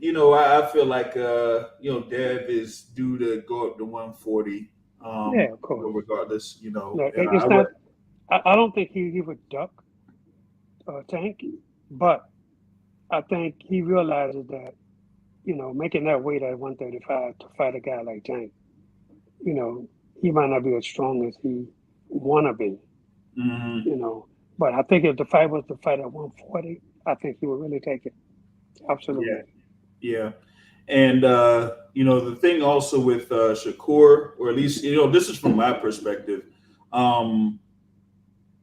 I feel like Dev is due to go up to 140. Yeah, of course. Regardless, No, it's not. I don't think he would duck Tank, but I think he realizes that making that weight at 135 to fight a guy like Tank, he might not be as strong as he wanna be. But I think if the fight was to fight at 140, I think he would really take it. Absolutely. Yeah. And the thing also with Shakur, or at least this is from my perspective, I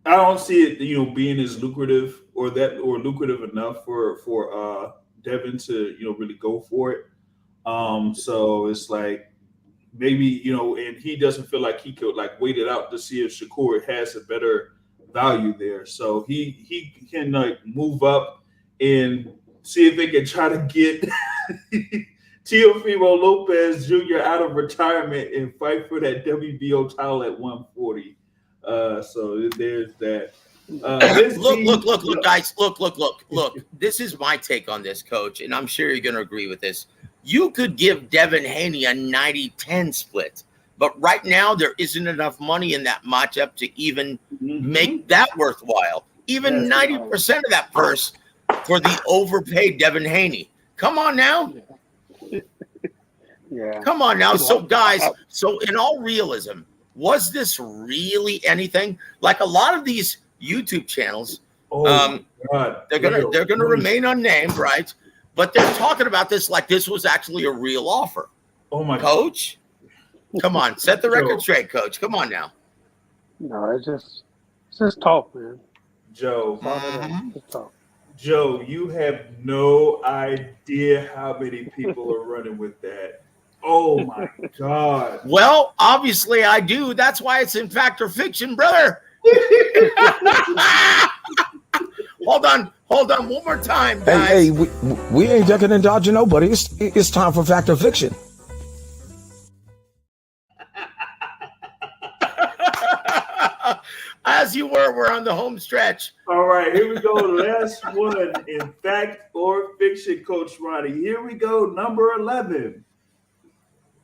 don't see it being as lucrative or lucrative enough for Devin to really go for it. So it's like maybe and he doesn't feel like he could wait it out to see if Shakur has a better value there. So he can move up and see if they can try to get Teofimo Lopez Jr. out of retirement and fight for that WBO title at 140. So there's that. Look, guys. Look. This is my take on this, Coach, and I'm sure you're going to agree with this. You could give Devin Haney a 90-10 split, but right now there isn't enough money in that matchup to even make that worthwhile. Even 90% of that purse for the overpaid Devin Haney. Come on now. Yeah. Come on now. So, guys, in all realism, was this really anything? Like a lot of these YouTube channels, they're gonna remain unnamed, right? But they're talking about this like this was actually a real offer. Oh my Coach, come on, set the record straight, Coach. Come on now. No, it's just talk, man. Joe. Just talk. Joe, you have no idea how many people are running with that. Oh my God. Well, obviously I do. That's why it's in fact or fiction, brother. Hold on, one more time, guys. Hey, we ain't ducking and dodging nobody. It's time for fact or fiction. As you we're on the home stretch. All right, here we go. Last one in fact or fiction, Coach Ronnie. Here we go. Number 11.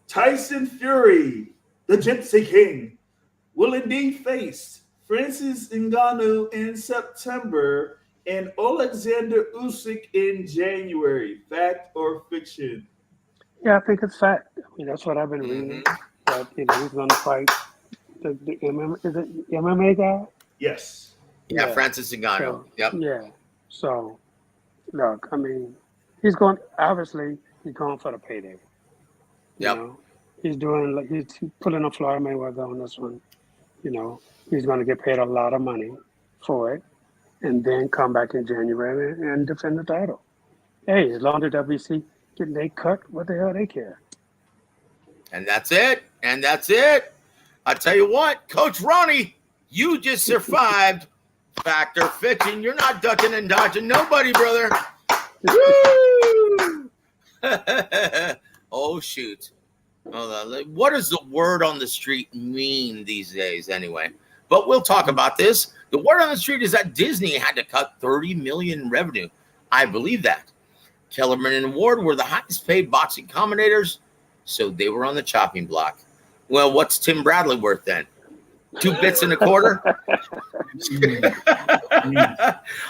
Tyson Fury, the Gypsy King, will indeed face Francis Ngannou in September and Alexander Usyk in January. Fact or fiction? Yeah, I think it's fact. I mean, that's what I've been reading. That he's going to fight the MMA guy. Yes. Yeah, Francis Ngannou. So, yep. Yeah. So, look, I mean, he's going for the payday. Yep. He's pulling a Floyd Mayweather on this one. He's going to get paid a lot of money for it, and then come back in January and defend the title. Hey, as long as WC getting they cut, what the hell they care? And that's it. I tell you what, Coach Ronnie, you just survived fact or fiction. You're not ducking and dodging nobody, brother. Woo! Oh, shoot. What does the word on the street mean these days anyway? But we'll talk about this. The word on the street is that Disney had to cut $30 million in revenue. I believe that. Kellerman and Ward were the highest paid boxing commentators, so they were on the chopping block. Well, what's Tim Bradley worth then? 2 bits and a quarter.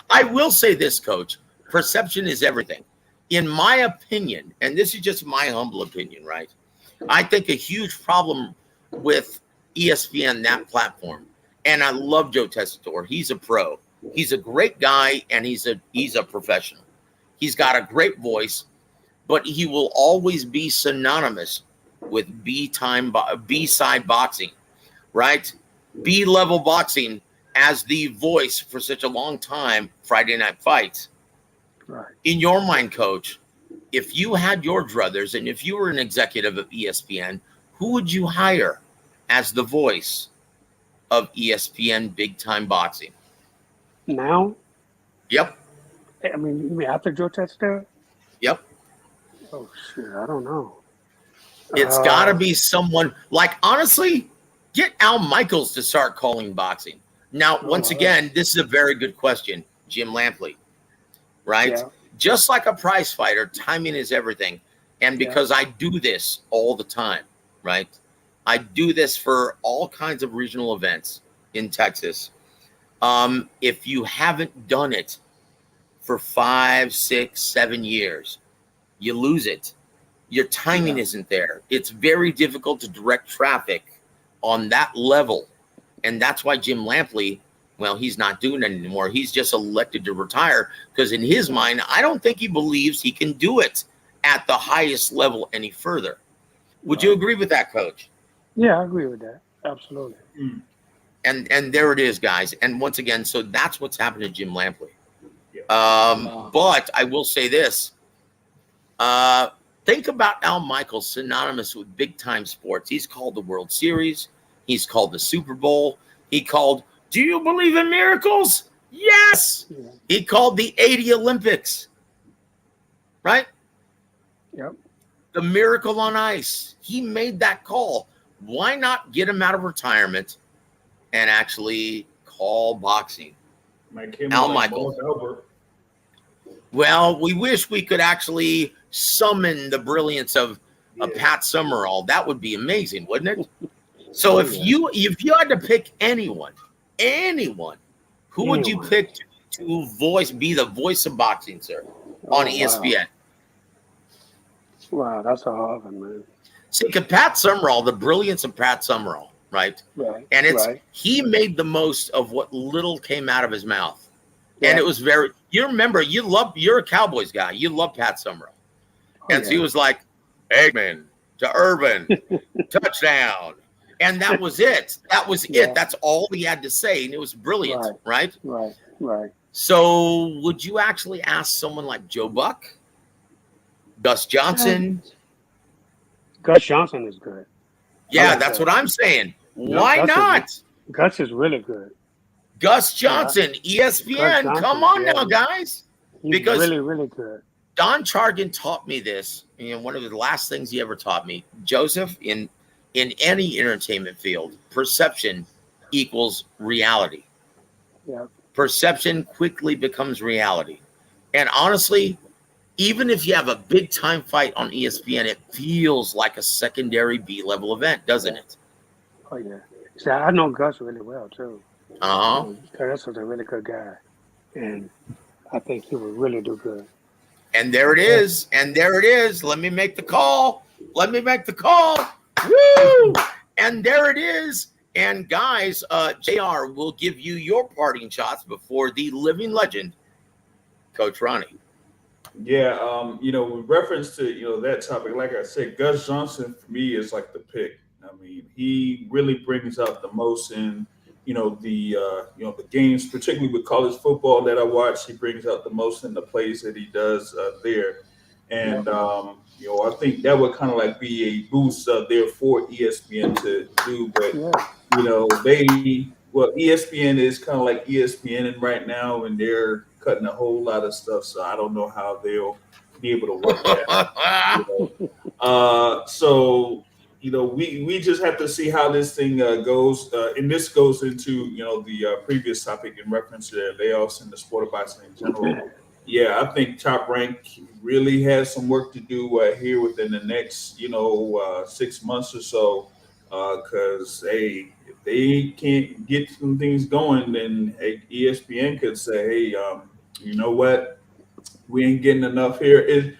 I will say this, Coach. Perception is everything. In my opinion, and this is just my humble opinion, right? I think a huge problem with ESPN, that platform, and I love Joe Tessitore. He's a pro. He's a great guy, and he's a professional. He's got a great voice, but he will always be synonymous with B-side boxing, right? B-level boxing as the voice for such a long time, Friday Night Fights. Right. In your mind, Coach, if you had your druthers and if you were an executive of ESPN, who would you hire as the voice of ESPN big-time boxing? Now? Yep. I mean, you mean after Joe Tessitore? Yep. Oh, shit, I don't know. It's got to be someone like, honestly, get Al Michaels to start calling boxing. Now, once again, this is a very good question, Jim Lampley, right? Yeah. Just like a prize fighter, timing is everything. And because I do this all the time, right? I do this for all kinds of regional events in Texas. If you haven't done it for 5, 6, 7 years, you lose it. Your timing isn't there. It's very difficult to direct traffic on that level. And that's why Jim Lampley, well, he's not doing it anymore. He's just elected to retire because in his mind, I don't think he believes he can do it at the highest level any further. Would you agree with that, Coach? Yeah, I agree with that. Absolutely. And there it is, guys. And once again, so that's what's happened to Jim Lampley. But I will say this. Think about Al Michaels, synonymous with big-time sports. He's called the World Series. He's called the Super Bowl. He called, do you believe in miracles? Yes. Yeah. He called the 80 Olympics. Right? Yep. The Miracle on Ice. He made that call. Why not get him out of retirement and actually call boxing? Al Michaels. Well, we wish we could actually summon the brilliance of Pat Summerall. That would be amazing, wouldn't it? So if you had to pick anyone, who would you pick to be the voice of boxing, sir, on ESPN? Wow, that's a hard one, man. See, Pat Summerall, the brilliance of Pat Summerall, right? Right. And he made the most of what little came out of his mouth. Yeah. And it was you remember, you're a Cowboys guy. You love Pat Summerall. And so he was like, Eggman to Urban, touchdown. And that was it. That was it. That's all he had to say. And it was brilliant, right? Right. So would you actually ask someone like Joe Buck, Gus Johnson? Gus Johnson is good. Yeah, that's what I'm saying. Why not? Gus is really good. Gus Johnson, ESPN. Johnson, come on now, guys. He's Because really, really good. Don Chargan taught me this, and one of the last things he ever taught me, Joseph, in any entertainment field, perception equals reality. Yeah. Perception quickly becomes reality. And honestly, even if you have a big time fight on ESPN, it feels like a secondary B-level event, doesn't it? Oh, yeah. See, I know Gus really well, too. Gus was a really good guy. And I think he would really do good. And there it is. Let me make the call. Woo! And there it is. And guys, JR will give you your parting shots before the living legend, Coach Ronnie. Yeah, with reference to, that topic, like I said, Gus Johnson for me is like the pick. I mean, he really brings out the most in, the games, particularly with college football that I watch. He brings out the most in the plays that he does there. And, I think that would kind of like be a boost there for ESPN to do. But, ESPN is kind of like ESPN right now, and they're cutting a whole lot of stuff. So I don't know how they'll be able to work that. So we just have to see how this thing goes. And this goes into, the previous topic in reference to the layoffs in the sport of boxing in general. Yeah, I think Top Rank really has some work to do here within the next, 6 months or so. Because hey, if they can't get some things going, then hey, ESPN could say, hey, you know what, we ain't getting enough here.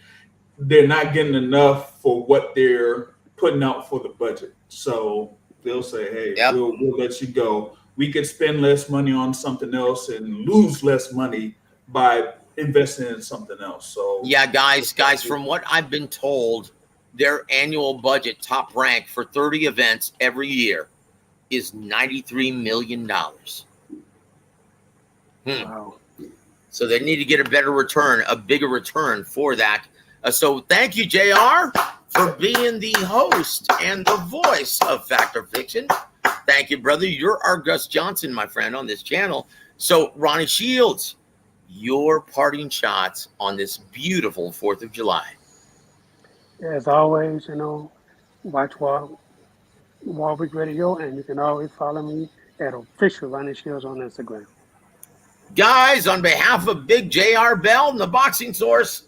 They're not getting enough for what they're putting out for the budget. So they'll say, hey, we'll let you go. We could spend less money on something else and lose less money by investing in something else. So yeah, guys, from what I've been told, their annual budget, top rank for 30 events every year, is $93 million. Wow. So they need to get a better return, a bigger return for that. So thank you, JR, for being the host and the voice of Fact or Fiction. Thank you, brother. You're our Gus Johnson, my friend, on this channel. So, Ronnie Shields, your parting shots on this beautiful 4th of July. As always, watch Warwick Radio, and you can always follow me at official Ronnie Shields on Instagram. Guys, on behalf of Big JR Bell and the Boxing Source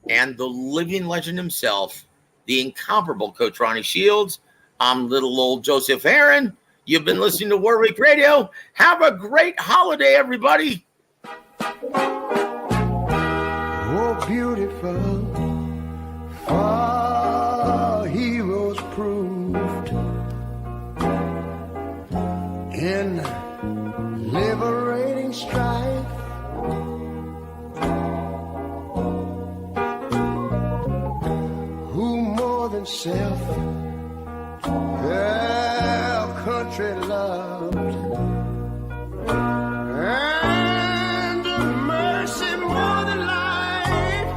and the living legend himself, the incomparable Coach Ronnie Shields, I'm little old Joseph Heron. You've been listening to Warwick Radio. Have a great holiday, everybody. Oh, beautiful, far heroes proved in liberating strife. Who more than self their country loved, and mercy more than life.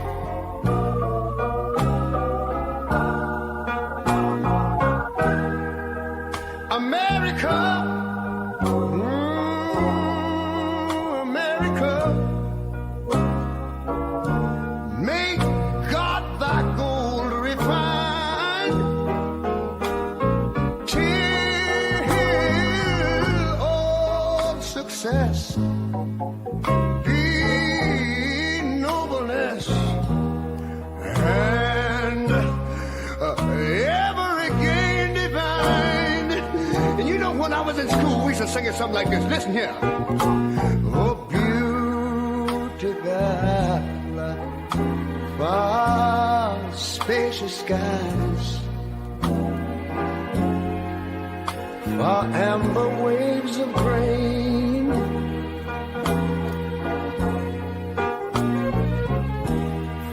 America, America, make God thy gold refined, till all success be nobleness, and ever again divine. And you know, when I was in school, we used to sing it something like this. Listen here. Oh, beautiful, far spacious skies, far amber waves